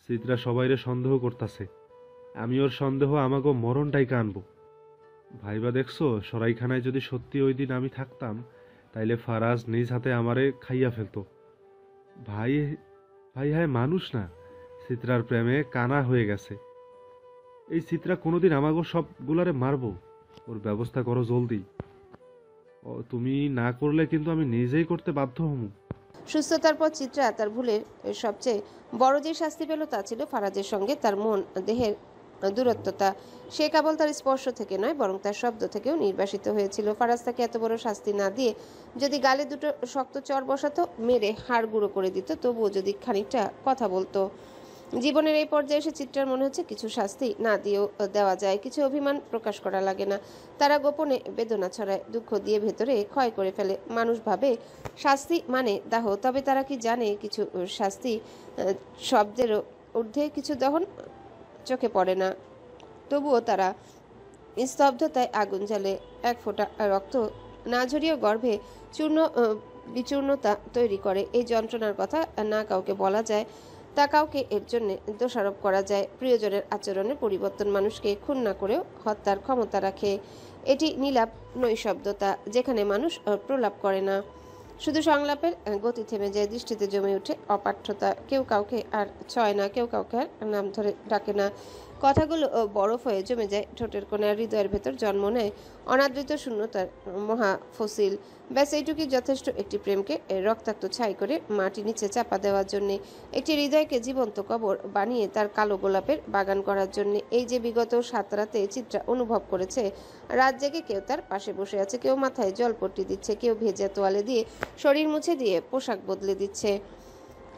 চিত্রা সবাইরে সন্দেহ করতেছে, আমি ওর সন্দেহ আমাকে মরণটাই কানবো। ভাইবা দেখছো, সরাইখানায় যদি সত্যি ওই দিন আমি থাকতাম, তাইলে ফারাজ নিজ হাতে আমারে খাইয়া ফেলতো। ভাই ভাই হ্যাঁ মানুষ না, চিত্রার প্রেমে কানা হয়ে গেছে। এই চিত্রা কোনোদিন আমাগো সবগুলারে মারবো, ওর ব্যবস্থা করো জলদি। তুমি না করলে কিন্তু আমি নিজেই করতে বাধ্য হমু। সুস্থতার পর চিত্রা তার ভুলের সবচেয়ে বড় যে শাস্তি পেল তা ছিল ফারাজের সঙ্গে তার মন দেহের দূরত্বতা। সে কেবল তার স্পর্শ থেকে নয়, বরং তার শব্দ থেকেও নির্বাসিত হয়েছিল। ফারাজ তাকে এত বড় শাস্তি না দিয়ে যদি গালে দুটো শক্ত চর বসাতো, মেরে হাড় গুঁড়ো করে দিত, তবুও যদি খানিকটা কথা বলতো। জীবনের এই পর্যায়ে এসে চিত্রার মনে হচ্ছে কিছু শাস্তি না দিয়েও দেওয়া যায়, কিছু অভিমান প্রকাশ করা লাগে না। তারা গোপনে বেদনা ছড়ায়, দুঃখ দিয়ে ভেতরে ক্ষয় করে ফেলে। মানুষ ভাবে শাস্তি মানে দাহ, তবে তারা কি জানে কিছু শাস্তি শব্দেরও ঊর্ধ্বে কিছু দহন চোখে পড়ে না। তবুও তারা স্তব্ধতায় আগুন জ্বালে, এক ফোঁটা রক্ত না ঝরিয়েও গর্ভে চূর্ণ বিচূর্ণতা তৈরি করে। এই যন্ত্রণার কথা না কাউকে বলা যায়, তা কাউকে এর জন্য দোষারোপ করা যায়। প্রিয়জনের আচরণের পরিবর্তন মানুষকে খুন না করেও হত্যার ক্ষমতা রাখে। এটি নীলাপ নৈশব্দতা, যেখানে মানুষ প্রলাপ করে না, শুধু সংলাপের গতি থেমে যায়, দৃষ্টিতে জমে ওঠে অপাঠ্যতা। কেউ কাউকে আর ছয় না, কেউ কাউকে আর নাম ধরে ডাকে না। কথাগুলো বরফ হয়ে জমে যায় ঠোঁটের কোণে, হৃদয়ের ভেতর জন্ম নেয় অনাদৃত শূন্যতার মহা ফসিল। ব্যাস এইটুকুই যথেষ্ট একটি প্রেমকে রক্তাক্ত ছাই করে মাটি নিচে চাপা দেওয়ার জন্যে, একটি হৃদয়কে জীবন্ত কবর বানিয়ে তার কালো গোলাপের বাগান করার জন্যে। এই যে বিগত 7 রাতে চিত্রা অনুভব করেছে, রাত জেগে কেউ তার পাশে বসে আছে, কেউ মাথায় জলপট্টি দিচ্ছে, কেউ ভেজা তোয়ালে দিয়ে শরীর মুছে দিয়ে পোশাক বদলে দিচ্ছে,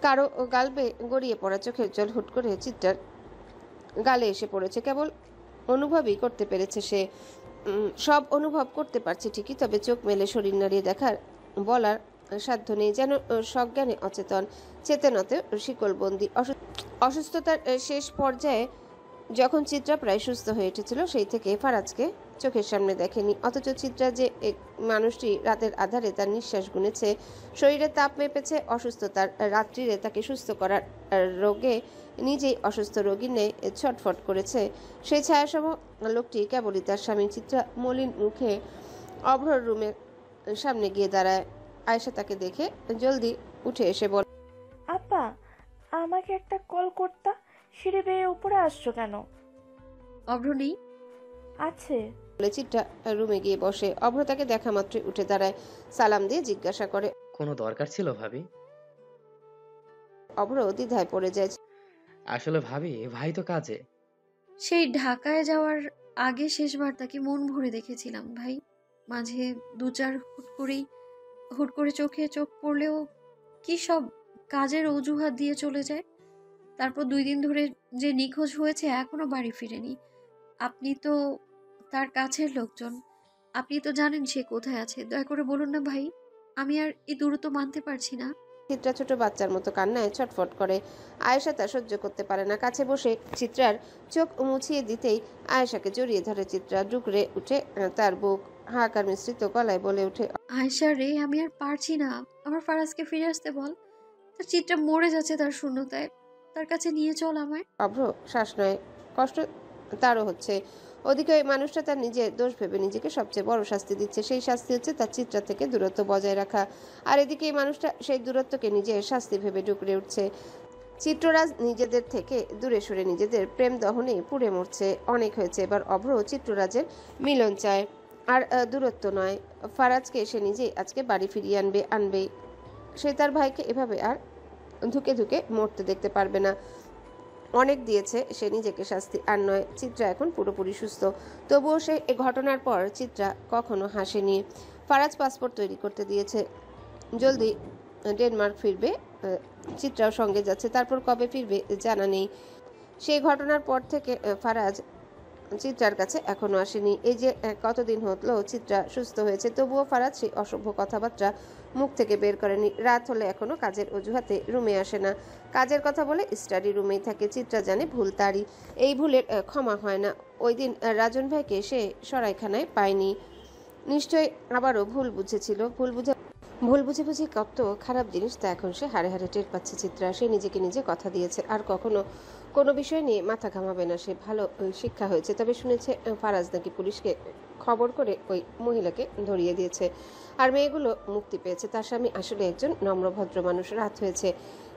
কারো গালবে গড়িয়ে পড়া চোখের জল হুট করে চিত্রার গালে এসে পড়েছে। কেবল অনুভবই করতে পেরেছে সে, সব অনুভব করতে পারছে ঠিকই, তবে চোখ মেলে শরীর নাড়িয়ে দেখার বলার সাধ্য নেই, যেন সজ্ঞানে অচেতন, চেতনাতে শিকলবন্দি। অসুস্থতার শেষ পর্যায়ে যখন চিত্রা প্রায় সুস্থ হয়ে উঠেছিল, সেই থেকে ফারাজকে চোখের সামনে দেখেনি। অথচ চিত্রা যে মানুষটি রাতের আধারে তার নিঃশ্বাস গুনেছে, শরীরে তাপ মেপেছে, অসুস্থতার রাত্রিরে তাকে সুস্থ করার রোগে নিজেই অসুস্থ রোগী নেয় ছটফট করেছে, সেই ছায়াসম লোকটি কেবলই তার স্বামী। চিত্রা মলিন মুখে অভ্রর রুমের সামনে গিয়ে দাঁড়ায়। আয়েশা তাকে দেখে জলদি উঠে এসে বলে, আপা, আমাকে একটা কল করতা, সিঁড়ি বেয়ে উপরে আসছো কেন? অভ্র নেই? আছে। বলে চিত্রা রুমে গিয়ে বসে। অভ্র তাকে দেখা মাত্রই উঠে দাঁড়ায়, সালাম দিয়ে জিজ্ঞাসা করে, কোনো দরকার ছিল ভাবি? অভ্র দ্বিধায় পড়ে যায়। আসলে ভাবি, ভাই তো কাজে। সেই ঢাকায় যাওয়ার আগে শেষবার তাকে মন ভরে দেখেছিলাম ভাই। মাঝে 2-4 হুট করে চোখে চোখ পড়লেও কি সব কাজের অজুহাত দিয়ে চলে যায়। তারপর 2 দিন ধরে যে নিখোঁজ হয়েছে, এখনো বাড়ি ফিরেনি। আপনি তো তার কাছের লোকজন, আপনি তো জানেন সে কোথায় আছে। দয়া করে বলুন না ভাই, আমি আর এই দূরত্ব মানতে পারছি না। চিত্রা ছোট বাচ্চার মতো কান্নায় ছটফট করে। আয়েশা তা সহ্য করতে পারে না, কাছে বসে চিত্রার চোখ মুছিয়ে দিতেই আয়েশাকে জড়িয়ে ধরে চিত্রা, ডুকরে উঠে তার বুক, হাহাকার মিশ্রিত গলায় বলে ওঠে, আয়েশা রে, আমি আর পারছি না, আমার ফারাজকে ফিরে আসতে বল। তার চিত্রা মরে যাচ্ছে তার শূন্যতায়, তার কাছে নিয়ে চল আমায়। অভ্র শ্বাস নয়, কষ্ট তারও হচ্ছে। ওদিকে ওই মানুষটা তার নিজের দোষ ভেবে নিজেকে সবচেয়ে বড় শাস্তি দিচ্ছে, সেই শাস্তি হচ্ছে তার চিত্রা থেকে দূরত্ব বজায় রাখা। আর এদিকে এই মানুষটা সেই দূরত্বকে নিজের শাস্তি ভেবে ডুকরে উঠছে। চিত্ররাজ নিজেদের থেকে দূরে সরে নিজেদের প্রেম দহনে পুড়ে মরছে। অনেক হয়েছে, এবার অভ্র চিত্ররাজের মিলন চায়, আর দূরত্ব নয়। ফারাজকে সে নিজেই আজকে বাড়ি ফিরিয়ে আনবেই। সে তার ভাইকে এভাবে আর ধুকে ধুকে মরতে দেখতে পারবে না। অনেক দিয়েছে সে নিজেকে শাস্তি, আর নয়। চিত্রা এখন পুরোপুরি সুস্থ, তবুও সে এ ঘটনার পর চিত্রা কখনো হাসেনি। ফারাজ পাসপোর্ট তৈরি করতে দিয়েছে, জলদি ডেনমার্ক ফিরবে, চিত্রাও সঙ্গে যাচ্ছে। তারপর কবে ফিরবে জানা নেই। সেই ঘটনার পর থেকে ফারাজ চিত্রার কাছে এখনো আসেনি। এই যে কতদিন হলো চিত্রা সুস্থ হয়েছে, তবুও ফারাজ সেই অসভ্য কথাবার্তা মুখ থেকে বের করেনি। রাত হলে এখনো কাজের অজুহাতে রুমে আসে না, কাজের কথা বলে স্টাডি রুমেই থাকে। চিত্রা জানে ভুল তারই, এই ভুলের ক্ষমা হয় না। ওই দিন রাজন ভাইকে সে সরাইখানায় পায়নি, নিশ্চয়ই আবারও ভুল বুঝেছিল। ভুল বুঝে ভুল বুঝি কত খারাপ জিনিস তা এখন সে হাড়ে হাড়ে টের পাচ্ছে চিত্রা। সে নিজেকে নিজে কথা দিয়েছে আর কখনো কোনো বিষয় নিয়ে মাথা ঘামাবে না সে। ভালো শিক্ষা হয়েছে। তবে শুনেছে ফারাজ নাকি পুলিশকে খবর করে ওই মহিলাকে ধরিয়ে দিয়েছে আর মেয়েগুলো মুক্তি পেয়েছে। তার স্বামী আসলে একজন নম্র ভদ্র মানুষ। রাত হয়েছে।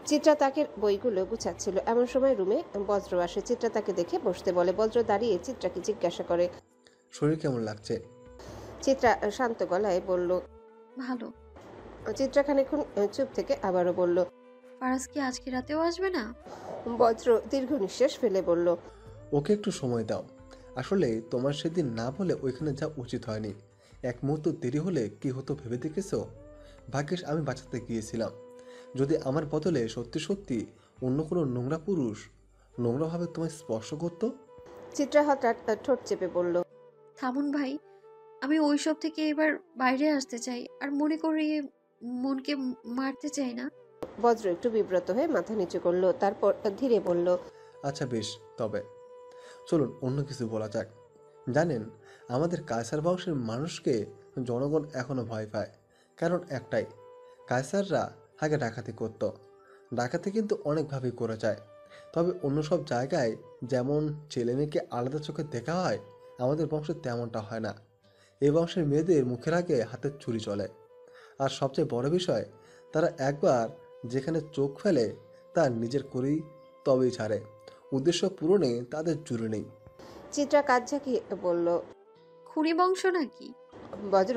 চিত্রা তাকে বইগুলো গুছাচ্ছিল এমন সময় রুমে বজ্র আসে। চিত্রা তাকে দেখে বসতে বলে। বজ্র দাঁড়িয়ে চিত্রাকে জিজ্ঞাসা করে। শরীর কেমন লাগছে? চিত্রা শান্ত গলায় বলল। ভালো। চিত্রা খানিকক্ষণ চুপ থেকে আবারও বলল। ফারাজ কি আজকে রাতেও আসবে না? বজ্র দীর্ঘ নিঃশ্বাস ফেলে বলল। ওকে একটু সময় দাও। আসলে তোমার সেদিন না বলে ওইখানে যাওয়া উচিত হয়নি। এক মুহূর্ত দেরি হলে কি হতো ভেবে দেখেছো? ভাগ্যিস আমি বাঁচাতে গিয়েছিলাম। যদি আমার বদলে সত্যি সত্যি অন্য কোনো নোংরা পুরুষ নোংরাভাবে তোমায় স্পর্শ করতো। চিত্রা হঠাৎ ঠোঁট চেপে বলল। থামুন ভাই, আমি ওইসব থেকে এবার বাইরে আসতে চাই আর মনে করি মনকে মারতে চাই না। বজ্র একটু বিব্রত হয়ে মাথা নিচু করলো। তারপর ধীরে বলল। আচ্ছা বেশ, তবে চলুন অন্য কিছু বলা যাক। জানেন, আমাদের কায়সার বংশের মানুষকে জনগণ এখনো ভয় পায়। কারণ একটাই, কায়সাররা আগে ডাকাতি করত। ডাকাতি কিন্তু অনেকভাবেই করে যায়। তবে অন্য সব জায়গায় যেমন ছেলে মেয়েকে আলাদা চোখে দেখা হয়, আমাদের বংশে তেমনটা হয় না। এই বংশের মেয়েদের মুখের আগে হাতের ছুরি চলে। আর সবচেয়ে বড় বিষয়, তারা একবার যেখানে চোখ ফেলে তা নিজের করেই তবেই ছাড়ে। উদ্দেশ্য পূরণে তাদের জুড়ে নেই। চিত্রা কাজ ঝাঁকিয়ে বলল। খুনি বংশ নাকি? বজ্র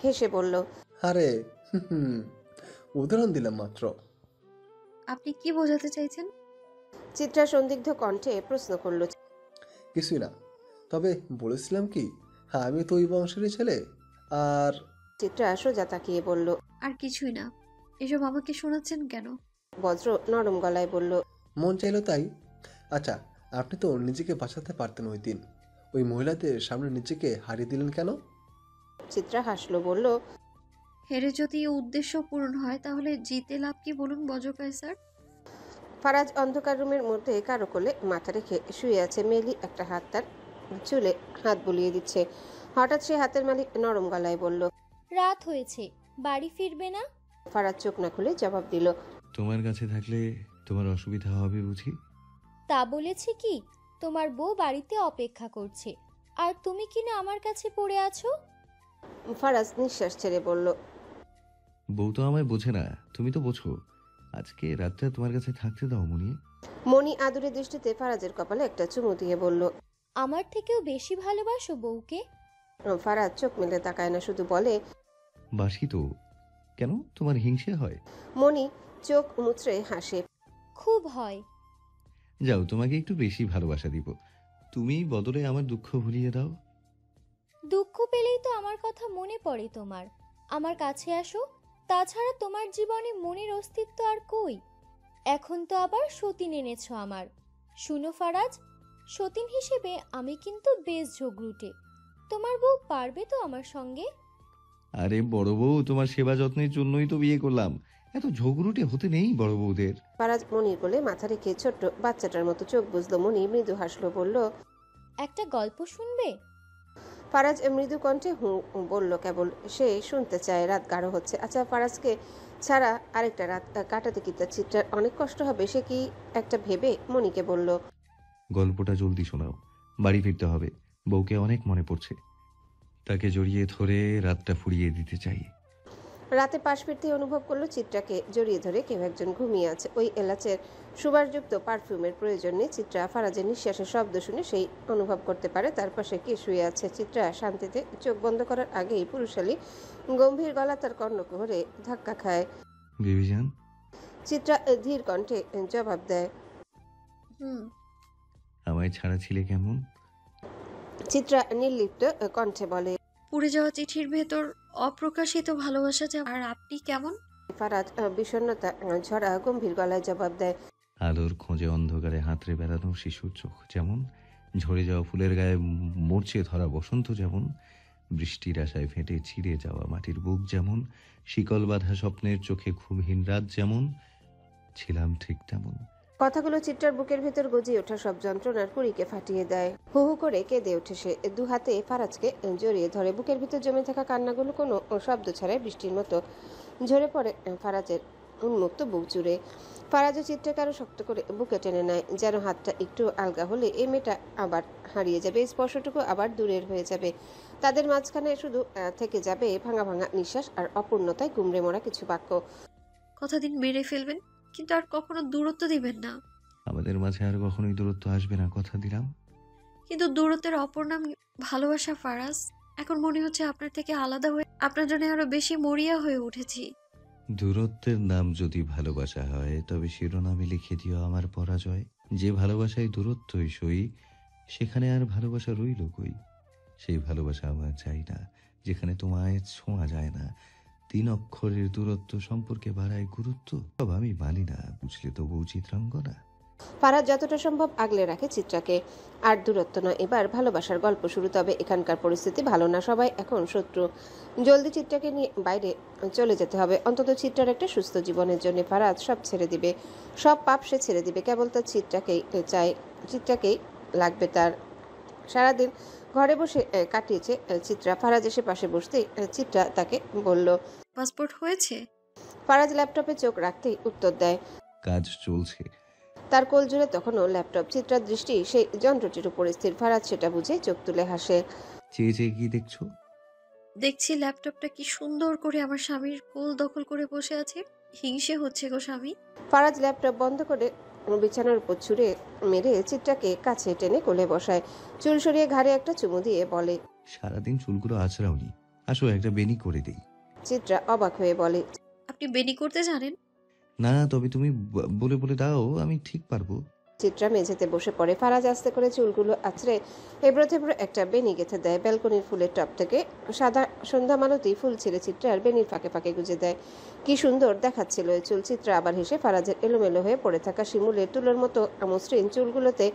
হেসে বলল। আরে উদাহরণ দিলাম মাত্র। আপনি কি বোঝাতে চাইছেন? চিত্রা সন্দিগ্ধ কণ্ঠে প্রশ্ন করল। কিছুই না, তবে বলেছিলাম কি, হ্যাঁ আমি তো ওই বংশেরই ছেলে। আর চিত্রা সোজা তাকিয়ে বলল। আর কিছুই না। এসব আমাকে শোনাচ্ছেন কেন? বজ্র নরম গলায় বলল। মন চাইলো তাই। আচ্ছা, আপনি তো নিজেকে বাঁচাতে পারতেন ওই দিন। ওই মহিলাদের সামনে নিজেকে হারিয়ে দিলেন কেন? চিত্রা হাসলো বলল। হেরে যদি উদ্দেশ্য পূরণ হয় তাহলে জিতে লাভ কি বলুন বজকায় স্যার? ফারাজ অন্ধকার রুমের মধ্যে কারো কোলে মাথা রেখে শুয়ে আছে। মেলি একটা হাত তার চুলে হাত বুলিয়ে দিচ্ছে। হঠাৎ সে হাতের মালিক নরম গলায় বলল। রাত হয়েছে, বাড়ি ফিরবে না? ফারাজ চোখ না খুলে জবাব দিল। তোমার কাছে থাকলে তোমার অসুবিধা হবে বুঝি? তা বলেছে কি? তোমার বউ বাড়িতে অপেক্ষা করছে, আর তুমি কিনা আমার কাছে পড়ে আছো। ফারাজ নিঃশ্বাস ছেড়ে বলল। বউ তো আমায় বোঝে না, তুমি তো বোঝো। আজকে রাতটা তোমার কাছে থাকতে দাও মনি। মণি আদুরে দৃষ্টিতে ফারাজের কপালে একটা চুমু দিয়ে বলল। আমার থেকেও বেশি ভালোবাসো বউকে? ফারাজ চোখ মেলে তাকায় না, শুধু বলে। বাসি তো। কেন তোমার হিংসে হয়? মণি চোখ মুচড়ে হাসে। খুব হয়। যাও, তোমাকে একটু বেশি ভালোবাসা দিব। তুমি বদলে আমার দুঃখ ভুলিয়ে দাও। দুঃখ পেলেই তো আমার কথা মনে পড়ে তোমার। আমার কাছে আসো। তাছাড়া তোমার জীবনে মনের অস্তিত্ব আর কই? এখন তো আবার সতীন এনেছো আমার। শুনো ফারাজ, সতীন হিসেবে আমি কিন্তু বেশ ঝগড়ুটে। তোমার বউ পারবে তো আমার সঙ্গে? আরে বড় বউ, তোমার সেবা যত্নের জন্যই তো বিয়ে করলাম। এত ঝগড়ুটে হতে নেই বড় বউদের। ফারাজ মনির কোলে মাথা রেখে ছোট্ট বাচ্চাটার মতো চোখ বুঝলো। মনি মৃদু হাসলো, বলল। একটা গল্প শুনবে? ফারাজ মৃদু কণ্ঠে হু বলল কেবল। সে শুনতে চায়। রাত গাঢ় হচ্ছে। আচ্ছা, ফারাজকে ছাড়া আরেকটা রাত কাটাতে কি তার চিত্রার অনেক কষ্ট হবে? সে কি একটা ভেবে মনিকে বলল। গল্পটা জলদি শোনাও, বাড়ি ফিরতে হবে। বউকে অনেক মনে পড়ছে। তাকে জড়িয়ে ধরে রাতটা ফুরিয়ে দিতে চাই। রাতে পাশ ফিরতে অনুভব করলো চিত্রাকে জড়িয়ে ধরে কেউ একজন ঘুমিয়ে আছে। ওই এলাচের সুবাসযুক্ত পারফিউমের প্রয়োজন নেই। চিত্রা ফারাজের নিঃশ্বাসের শব্দ শুনে সেই অনুভব করতে পারে তার পাশে কে শুয়ে আছে। চিত্রা শান্তিতে চোখ বন্ধ করার আগেই পুরুষালী গম্ভীর গলা তার কর্ণকুহরে ধাক্কা খায়। বিবিজান। চিত্রা ধীর কণ্ঠে জবাব দেয়। হুম। আমায় ছাড়া ছিলে কেমন? চিত্রা নির্লিপ্ত কণ্ঠে বলে। পুড়ে যাওয়া চিঠির ভেতর অপ্রকাশিত ভালোবাসা যা। আর আপনি কেমন? ফারাজ বিষণ্ণতা ঝরা গম্ভীর গলায় জবাব দেয়। আলোর খোঁজে অন্ধকারে হাতড়ে বেড়ানো শিশুর চোখ যেমন, ঝরে যাওয়া ফুলের গায়ে মরচে ধরা বসন্ত যেমন, বৃষ্টির আশায় ফেটে ছিঁড়ে যাওয়া মাটির বুক যেমন, শিকল বাঁধা স্বপ্নের চোখে ঘুমহীন রাত যেমন, ছিলাম ঠিক তেমন। কথাগুলো চিত্রার বুকের ভেতর গজিয়ে ওঠা সব যন্ত্রণার কুড়িকে ফাটিয়ে দেয়। হু হু করে কেঁদে ওঠে সে। দু হাতে ফারাজকে জড়িয়ে ধরে। বুকের ভিতর জমে থাকা কান্নাগুলো কোনো শব্দ ছাড়াই বৃষ্টির মতো ঝরে পড়ে ফারাজের উন্মুক্ত বুক জুড়ে। ফারাজও চিত্রকে আরো শক্ত করে বুকে টেনে নেয়, যেন হাতটা একটু আলগা হলে এই মেয়েটা আবার হারিয়ে যাবে, স্পর্শটুকু আবার দূরের হয়ে যাবে। তাদের মাঝখানে শুধু থেকে যাবে ভাঙা ভাঙা নিঃশ্বাস আর অপূর্ণতায় গুমড়ে মরা কিছু বাক্য। কতদিন মেরে ফেলবেন, কিন্তু আর কখনো দূরত্ব দিবেন না। আমাদের মাঝে আর কখনোই দূরত্ব আসবে না, কথা দিলাম। কিন্তু দূরত্বের অপর নাম ভালোবাসা ফারাজ। এখন মনে হচ্ছে আপনার থেকে আলাদা হয়ে আপনার জন্য আরো বেশি মরিয়া হয়ে উঠেছি। দূরত্বের নাম যদি ভালোবাসা হয়, তবে শিরোনামে লিখে দিও আমার পরাজয়। যে ভালোবাসায় দূরত্বই সই, সেখানে আর ভালোবাসা রইল কই? সেই ভালোবাসা আমার চাই না, যেখানে তোমায় ছোঁয়া যায় না। 3 অক্ষরের দূরত্ব সম্পর্কে বাড়ায় গুরুত্ব। সব আমি মানি না, বুঝলে তো বউ চিত্রাঙ্গনা। ফারাজ যতটা সম্ভব আগলে রাখে চিত্রাকে। আর দূরত্ব নয়, এবার ভালোবাসার গল্প শুরু। তবে এখানকার পরিস্থিতি ভালো না, সবাই এখন শত্রু। জলদি চিত্রাকে নিয়ে বাইরে চলে যেতে হবে, অন্তত চিত্রার একটা সুস্থ জীবনের জন্য। ফারাজ সব ছেড়ে দিবে, সব পাপ সে ছেড়ে দিবে, কেবল তার চিত্রাকেই চাই, চিত্রাকেই লাগবে তার। সারাদিন ঘরে বসে কাটিয়েছে চিত্রা। ফারাজ এসে পাশে বসতেই চিত্রা তাকে বলল। পাসপোর্ট হয়েছে? ফারাজ ল্যাপটপে চোখ রাখতেই উত্তর দেয়। কাজ চলছে। তার কোল জুড়ে তখনও ল্যাপটপ। চিত্রার দৃষ্টি সেই যন্ত্রটির উপর স্থির। ফারাজ সেটা বুঝে চোখ তুলে হাসে। চেয়ে চেয়ে কি দেখছো? দেখছি ল্যাপটপটা কি সুন্দর করে আমার স্বামীর কোল দখল করে বসে আছে। হিংসে হচ্ছে গো স্বামী। ফারাজ ল্যাপটপ বন্ধ করে বিছানার উপর ছুঁড়ে মেরে চিত্রাকে কাছে টেনে কোলে বসায়। চুল সরিয়ে ঘাড়ে একটা চুমু দিয়ে বলে। সারাদিন চুলগুলো আঁচড়াওনি, আসো একটা বেনি করে দেই। চিত্রা অবাক হয়ে বলে। আপনি বেনি করতে জানেন? না, তবে তুমি বলে বলে দাও, আমি ঠিক পারবো। চিত্রা মেঝেতে বসে পড়ে। ফারাজ আস্তে করে চুলগুলো আছড়ে এবড়ো থেবড়ো একটা বেনি গেঁথে দেয়। ব্যালকনির ফুলের টপ থেকে সাদা সন্ধ্যা মালতী ফুল ছিঁড়ে চিত্রার বেনির ফাঁকে ফাঁকে গুজে দেয়। কি সুন্দর দেখাচ্ছিল এই চুল। চিত্রা আবার হেসে ফারাজের এলোমেলো হয়ে পড়ে থাকা শিমুলের তুলোর মতো মসৃণ চুলগুলোতে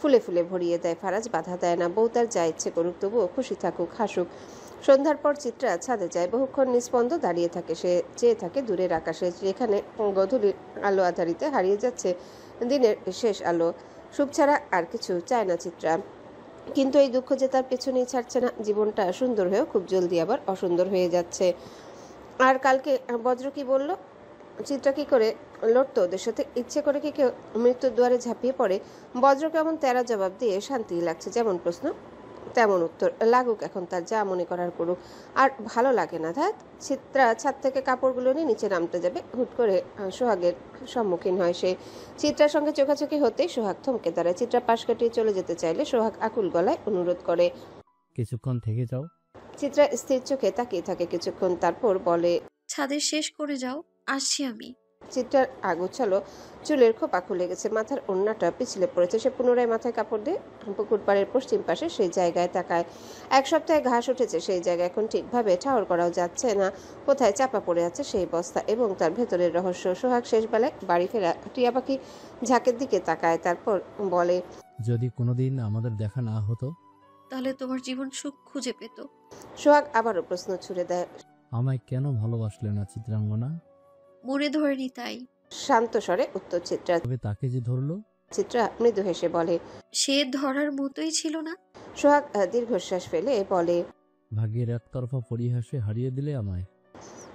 ফুলে ফুলে ভরিয়ে দেয়। ফারাজ বাধা দেয় না, বউ তার যা ইচ্ছে করুক, তবুও খুশি থাকুক, হাসুক। সন্ধ্যার পর চিত্রা ছাদে যায়। বহুক্ষণ নিস্পন্দ দাঁড়িয়ে থাকে সে, চেয়ে থাকে দূরের আকাশে, যেখানে গধূলির আলো আধারিতে হারিয়ে যাচ্ছে দিনের শেষ আলো। সুখ ছাড়া আর কিছু চায় না চিত্রা, কিন্তু এই দুঃখ যে তার পেছনেই ছাড়ছে না। জীবনটা সুন্দর হয়েও খুব জলদি আবার অসুন্দর হয়ে যাচ্ছে। আর কালকে বজ্র কি বলল? চিত্রা কি করে লড়তো ওদের সাথে? ইচ্ছে করে কি কেউ মৃত্যুর দুয়ারে ঝাঁপিয়ে পড়ে? বজ্র কেমন তেরা জবাব দিয়ে শান্তি লাগছে, যেমন প্রশ্ন তেমন উত্তর। লাগুক এখন তার যা মনে করার করুক। আর ভালো লাগে না। ধ্যাত। চিত্রা ছাদ থেকে কাপড়গুলো নিয়ে নিচে নামতে যাবে, হুট করে সোহাগের সম্মুখীন হয় সে। চিত্রার সঙ্গে চোখাচোখি হতেই সোহাগ থমকে দাঁড়ায়। চিত্রা পাশ কাটিয়ে চলে যেতে চাইলে সোহাগ আকুল গলায় অনুরোধ করে। কিছুক্ষণ থেকে যাও। চিত্রা স্থির চোখে তাকিয়ে থাকে কিছুক্ষণ, তারপর বলে। ছাদের শেষ করে যাও, আসছি আমি। চিত্রার আগুছালো চুলের খোপা খুলে গেছে, মাথার ওড়নাটা পিছলে পড়েছে। সে পুনরায় মাথায় কাপড় দিয়ে পুকুর পাড়ের পশ্চিম পাশে সেই জায়গায় তাকায়। 1 সপ্তাহে ঘাস উঠেছে সেই জায়গায়, এখন ঠিকভাবে ঠাউর করাও যাচ্ছে না কোথায় চাপা পড়ে আছে সেই বস্তা এবং তার ভেতরের রহস্য। সোহাগ শেষ বেলায় বাড়ি ফেরা টিয়া পাখি ঝাঁকের দিকে তাকায়, তারপর বলে। যদি কোনোদিন আমাদের দেখা না হতো, তাহলে তোমার জীবন সুখ খুঁজে পেত। সোহাগ আবারও প্রশ্ন ছুড়ে দেয়। আমায় কেন ভালোবাসলে না চিত্রাঙ্গনা? মনে ধরেনি তাই। শান্ত স্বরে উত্তর চিত্রা। তবে তাকে যে ধরলো? চিত্রা মৃদু হেসে বলে। সে ধরার মতোই ছিল না। সোহাগ দীর্ঘশ্বাস ফেলে বলে। ভাগ্যের একতরফা পরিহাসে হারিয়ে দিলে আমায়।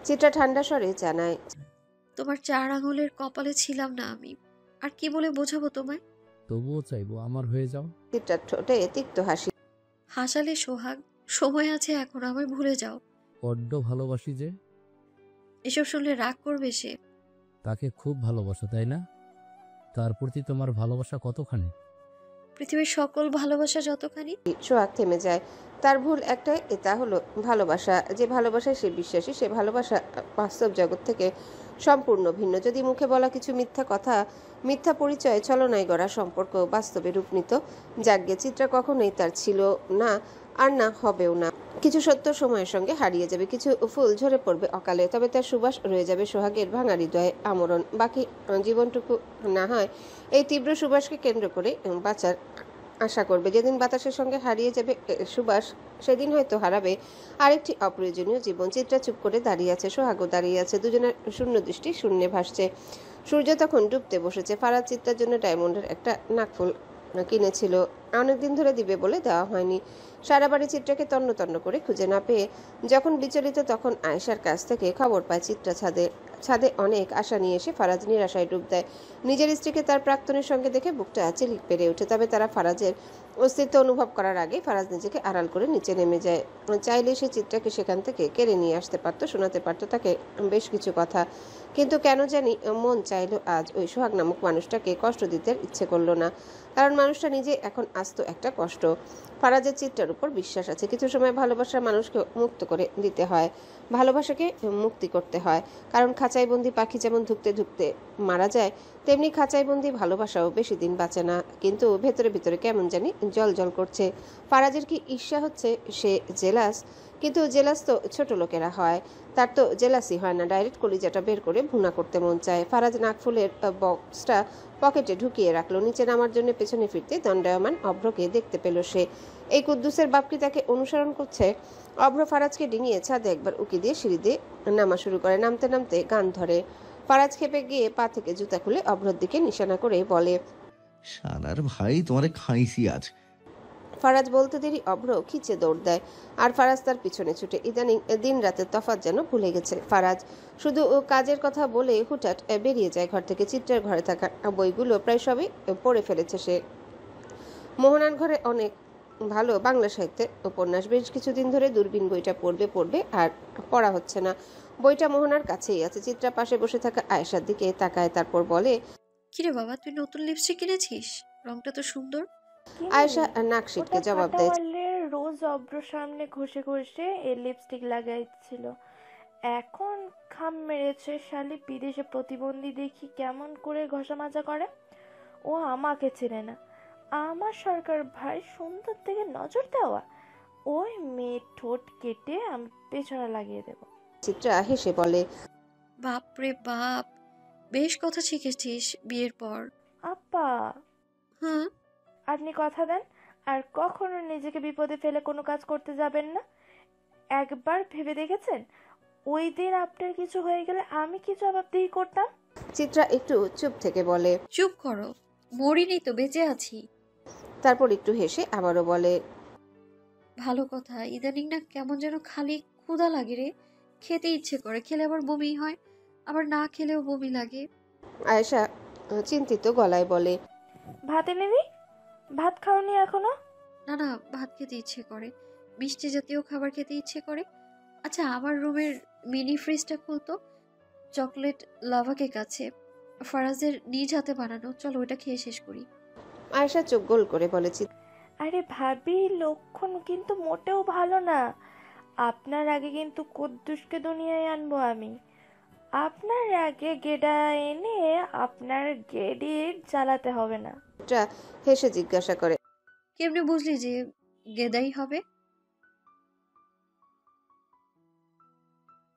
চিত্রা ঠান্ডা স্বরে জানায়। তোমার 4 আঙুলের কপালে ছিলাম না আমি, আর কি বলে বোঝাবো তোমায়? তবুও চাইবো আমার হয়ে যাও। চিত্রার ঠোঁটে তিক্ত হাসি। হাসালে সোহাগ, সময় আছে এখন, আমায় ভুলে যাও। বড্ড ভালোবাসি যে। এসব শুনলে রাগ করবে সে। তাকে খুব ভালোবাসো তাই না? তার প্রতি তোমার ভালোবাসা কতখানি? পৃথিবীর সকল ভালোবাসা যতখানি। সোহাগ থেমে যায়। তার ভুল একটাই, তা হলো ভালোবাসা। যে ভালোবাসায় সে বিশ্বাসী, সে ভালোবাসা বাস্তব জগৎ থেকে সম্পূর্ণ ভিন্ন। যদি মুখে বলা কিছু মিথ্যা কথা, মিথ্যা পরিচয়, ছলনায় গড়া সম্পর্ক বাস্তবে রূপ নিত, যাজ্ঞে চিত্রা কখনোই তার ছিল না, আর না হবেও না। কিছু সত্য সময়ের সঙ্গে হারিয়ে যাবে, কিছু ফুল ঝরে পড়বে অকালে, তবে তার সুবাস রয়ে যাবে সোহাগের ভাঙা হৃদয়ে আমরণ। বাকি জীবনটুকু না হয় এই তীব্র সুবাসকে কেন্দ্র করে বাঁচার আশা করবে। যেদিন বাতাসের সঙ্গে হারিয়ে যাবে সুবাস, সেদিন হয়তো হারাবে আরেকটি অপ্রয়োজনীয় জীবন। চিত্রা চুপ করে দাঁড়িয়ে আছে, সোহাগও দাঁড়িয়ে আছে। দুজনের শূন্য দৃষ্টি শূন্যে ভাসছে। সূর্য তখন ডুবতে বসেছে। ফারাজ চিত্রার জন্য ডায়মন্ডের একটা নাকফুল কিনেছিল, অনেকদিন ধরে দিবে বলে দেওয়া হয়নি। সারা বাড়ি চিত্রাকে তন্ন তন্ন করে খুঁজে না পেয়ে যখন বিচলিত, তখন আয়েশার কাছ থেকে খবর পায় চিত্রা ছাদে অনেক আশা নিয়ে এসে ফারাজ নিরাশায় ডুব দেয়। নিজের স্ত্রীকে তার প্রাক্তনের সঙ্গে দেখে বুকটা চিলিক পেরে ওঠে। তবে তারা ফারাজের অস্তিত্ব অনুভব করার আগে ফারাজ নিজেকে আড়াল করে নিচে নেমে যায়। চাইলে সে চিত্রাকে সেখান থেকে কেড়ে নিয়ে আসতে পারতো, শোনাতে পারতো তাকে বেশ কিছু কথা, কিন্তু কেন জানি মন চাইলো আজ ওই সোহাগ নামক মানুষটাকে কষ্ট দিতে ইচ্ছে করলো না। কারণ মানুষটা নিজে এখন আস্ত একটা কষ্ট। ফারাজের চিত্রার উপর বিশ্বাস আছে। কিছু সময় ভালোবাসার মানুষকে মুক্ত করে দিতে হয়, ভালোবাসাকে মুক্তি করতে হয়। কারণ খাঁচাইবন্দি পাখি যেমন ধুকতে ধুকতে মারা যায়, তেমনি খাঁচাইবন্দি ভালোবাসাও বেশি দিন বাঁচে না। কিন্তু ভেতরে ভেতরে কেমন জানি জল জল করছে। ফারাজের কি ঈর্ষা হচ্ছে? সে জেলাস, কিন্তু জেলাস তো ছোট লোকেরা হয়, তার তো জেলাসই হয় না, ডাইরেক্ট কলিজাটা বের করে ভুনা করতে মন চায়। ফারাজ নাকফুলের বক্সটা পকেটে ঢুকিয়ে রাখলো। নিচে নামার জন্য পেছনে ফিরতে দণ্ডায়মান অভ্রকে দেখতে পেল সে। এই কুদ্দুসের বাপকি তাকে অনুসরণ করছে। অভ্র ফারাজকে ডিঙিয়ে ছাদে একবার উকি দিয়ে সিঁড়ি দিয়ে নামা শুরু করে। নামতে নামতে গান ধরে। ফারাজ খেপে গিয়ে পা থেকে জুতা খুলে অভ্রর দিকে নিশানা করে বলে, শালার ভাই তোমারে খাইছি আজ। ফারাজ বলতে দেরি অভ্র খিচে দৌড় দেয়, আর ফারাজ তার পিছনে ছুটে। ইদানিং দিন রাতের তফাৎ যেন ভুলে গেছে ফারাজ। শুধু কাজের কথা বলে হুটহাট বেরিয়ে যায় ঘর থেকে। চিত্রের ঘরে থাকা বইগুলো প্রায় সবই পড়ে ফেলেছে সে। মোহনার ঘরে অনেক ভালো বাংলা সাহিত্যের উপন্যাস। বেশ কিছুদিন ধরে দূরবীন বইটা পড়বে আর পড়া হচ্ছে না। বইটা মোহনার কাছেই আছে। চিত্রা পাশে বসে থাকা আয়েশার দিকে তাকায়, তারপর বলে, কিরে বাবা, তুই নতুন লিপস্টিক কিনেছিস? রংটা তো সুন্দর। আয়েশা নাক সিটকে জবাব দেয়, রোজ অব্র সামনে ঘষে ঘষে এই লিপস্টিক লাগাইছিল, এখন খাম মেরেছে। শালি বিদেশে প্রতিবন্ধী দেখি কেমন করে ঘষা মাজা করে। ও আমাকে চেনে না। আমার সরকার ভাই সুন্দর দিকে নজর দেওয়া। ওই মেয়ে ঠোঁট কেটে আমি পেছনে লাগিয়ে দেব। চিত্রা হেসে বলে, বাপ রে বাপ, বেশ কথা শিখেছিস বিয়ের পর। আপা, হ্যাঁ, আপনি কথা দেন আর কখনো নিজেকে বিপদে ফেলে কোনো কাজ করতে যাবেন না। একবার ভেবে দেখেছেন ওই দিন আপনার কিছু হয়ে গেলে আমি কি জবাবদিহি করতাম? চিত্রা একটু চুপ থেকে বলে, চুপ করো, মরিনি তো, বেঁচে আছি। তারপর একটু হেসে আবারও বলে, ভালো কথা। ইদানিং না কেমন যেন খালি ক্ষুধা লাগে রে, খেতে ইচ্ছে করে, খেলে আবার বমি হয়, আবার না খেলেও বমি লাগে। আয়েশা চিন্তিত গলায় বলে, ভাত এনে দিই? ভাত খাওনি এখনো? না না, ভাত খেতে ইচ্ছে করে, মিষ্টি জাতীয় খাবার খেতে ইচ্ছে করে। আচ্ছা, আমার রুমের মিনি ফ্রিজটা খুলতো, চকলেট লাভা কেক আছে, ফারাজের নিজ হাতে বানানো, চলো ওটা খেয়ে শেষ করি। আয়েশা চোখ গোল করে বলে, আরে ভাবি, লক্ষণ কিন্তু মোটেও ভালো না। আপনার আগে কিন্তু কুদ্দুসকে দুনিয়ায় আনবো আমি। আপনার আগে গেডা এনে আপনার গেডির জ্বালাতে হবে না। চিত্রা হেসে জিজ্ঞাসা করে, কেমনে বুঝলি যে গেদাই হবে?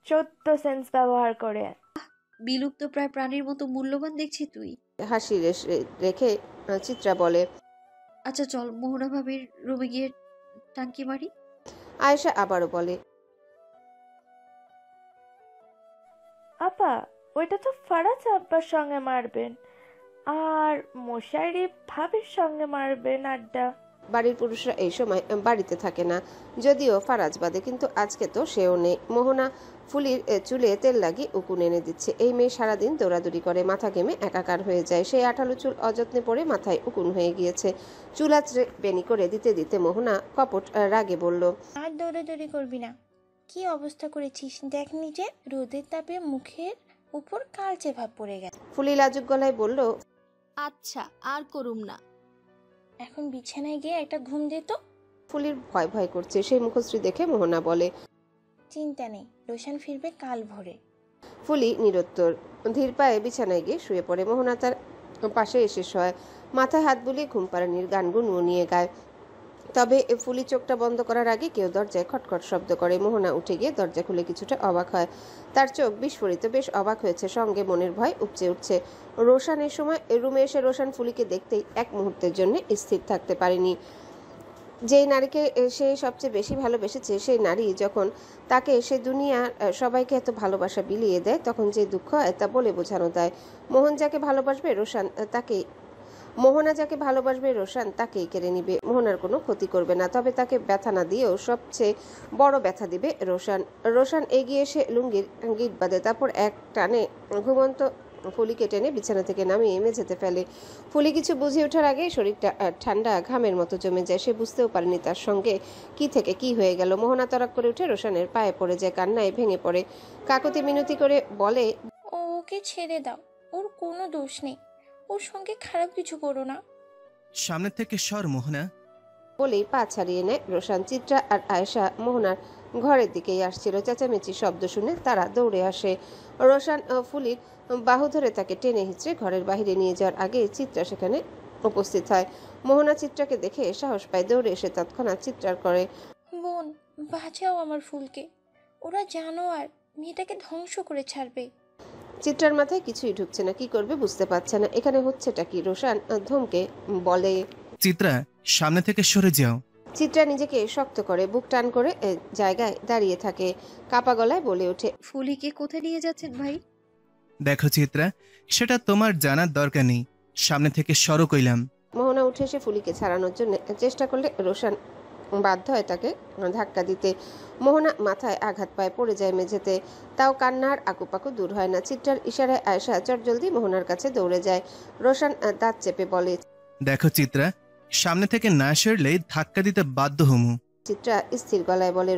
14 সেন্স ব্যবহার করে। বিলুপ্ত প্রায় প্রাণীর মতো মূল্যবান দেখছি তুই। হাসি রেখে চিত্রা বলে, আচ্ছা চল মোহনা ভাবির রুমে গিয়ে টাঙ্কি মারি। আয়েশা আবারও বলে, আপা, ওইটা তো ফারাজ আব্বার সঙ্গে মারবেন আর মশারি ভাবির সঙ্গে মারবেন আড্ডা। বাড়ির পুরুষরা এই সময় বাড়িতে থাকে না, যদিও ফারাজ বাদে, কিন্তু আজকে তো সেও নেই। মোহনা ফুলির চুলে তেল লাগিয়ে উকুন এনে দিচ্ছে। এই মেয়ে সারাদিন দৌড়াদৌড়ি করে, মাথা ঘেমে একাকার হয়ে যায়। সেই আঠালো চুল অযত্নে পড়ে মাথায় উকুন হয়ে গিয়েছে। চুল আঁচড়ে বেনি করে দিতে দিতে মোহনা কপট রাগে বলল, আর দৌড়াদৌড়ি করবি না। কি অবস্থা করেছিস দেখ নিজে, রোদের তাপে মুখের উপর কালচে ভাব পড়ে গেছে। ফুলি লাজুক গলায় বলল, আচ্ছা আর করুম না, এখন বিছানায় গিয়ে একটা ঘুম দে তো। ফুলির ভয় ভয় করছে। সেই মুখশ্রী দেখে মোহনা বলে, চিন্তা নেই, রোশন ফিরবে কাল ভোরে। ফুলি নিরুত্তর। ধীর পায়ে বিছানায় গিয়ে শুয়ে পড়ে। মোহনা তার পাশে এসে শোয়, মাথায় হাত বুলিয়ে ঘুমপাড়ানির গান গুনগুনিয়ে গায়। তবে ফুলি চোখটা বন্ধ করার আগে কেউ দরজায় খটখট শব্দ করে। মোহনা উঠে গিয়ে দরজা খুলে কিছুটা অবাক হয়। তার চোখ বিস্ফোরিত, বেশ অবাক হয়েছে, সঙ্গে মনের ভয় উপচে উঠছে। রোশানের সময় রুমে এসে রোশান ফুলিকে দেখতেই এক মুহূর্তের জন্য স্থির থাকতে পারেনি। যেই নারীকে সে সবচেয়ে বেশি ভালোবেসেছে সেই নারী যখন তাকে সে দুনিয়ার সবাইকে এত ভালোবাসা বিলিয়ে দেয়, তখন যে দুঃখ হয় তা বলে বোঝানো দেয়। মোহনা যাকে ভালোবাসবে রোশান তাকেই কেড়ে নিবে। মোহনার কোনো ক্ষতি করবে না, তবে তাকে ব্যথা না দিয়েও সবচেয়ে বড় ব্যথা দিবে রোশান এগিয়ে এসে লুঙ্গির গিট বাঁধে, তারপর এক টানে ঘুমন্ত ফুলিকে টেনে বিছানা থেকে নামিয়ে মেঝেতে ফেলে। ফুলি কিছু বুঝে ওঠার আগে শরীরটা ঠান্ডা ঘামের মতো জমে যায়। সে বুঝতেও পারেনি তার সঙ্গে কি থেকে কি হয়ে গেল। মোহনা তরাক করে উঠে রোশানের পায়ে পড়ে যায়, কান্নায় ভেঙে পড়ে। কাকুতি মিনতি করে বলে, ওকে ছেড়ে দাও, ওর কোনো দোষ নেই, ওর সঙ্গে খারাপ কিছু করো না। সামনে থেকে সর মোহনা। বলেই পা ছাড়িয়ে নেয় রোশান। চিত্রা আর আয়েশা মোহনার ঘরের দিকেই আসছিল। চেঁচামেচি শব্দ শুনে তারা দৌড়ে আসে। রোশান ফুলির বাহু ধরে তাকে টেনে হিঁচড়ে ঘরের বাইরে নিয়ে যাওয়ার আগে চিত্রা সেখানে উপস্থিত হয়। মোহনা চিত্রাকে দেখে সাহস পায়, দৌড়ে এসে তৎক্ষণাৎ চিৎকার করে, বোন, বাঁচাও আমার ফুলকে, ওরা জানোয়ার, মেয়েটাকে ধ্বংস করে ছাড়বে। চিত্রার মাথায় কিছুই ঢুকছে না, কি করবে বুঝতে পারছে না। এখানে হচ্ছেটা কি? রোশান ধমকে বলে, চিত্রা সামনে থেকে সরে যাও। চিত্রা নিজেকে শক্ত করে বুক টান করে জায়গায় দাঁড়িয়ে থাকে, কাপা গলায় বলে ওঠে, ফুলিকে কোথায় নিয়ে যাচ্ছেন ভাই? দেখো চিত্রা, সেটা তোমার জানার দরকার নেই, সামনে থেকে সরো কইলাম। মোহনা উঠে এসে ফুলিকে ছাড়ানোর জন্য চেষ্টা করলে রোশান বাধ্য হয় তাকে ধাক্কা দিতে। মোহনা মাথায় আঘাত পায়, পড়ে যায় মেঝেতে, তাও কান্নার আকুপাকু দূর হয় না। চিত্রার ইশারায় আয়েশা চটজলদি মোহনার কাছে দৌড়ে যায়। রোশান দাঁত চেপে বলে, দেখো চিত্রা, সামনে থেকে না সরলে ধাক্কা দিতে বাধ্য হমু। চিত্রা স্থির গলায় বলে,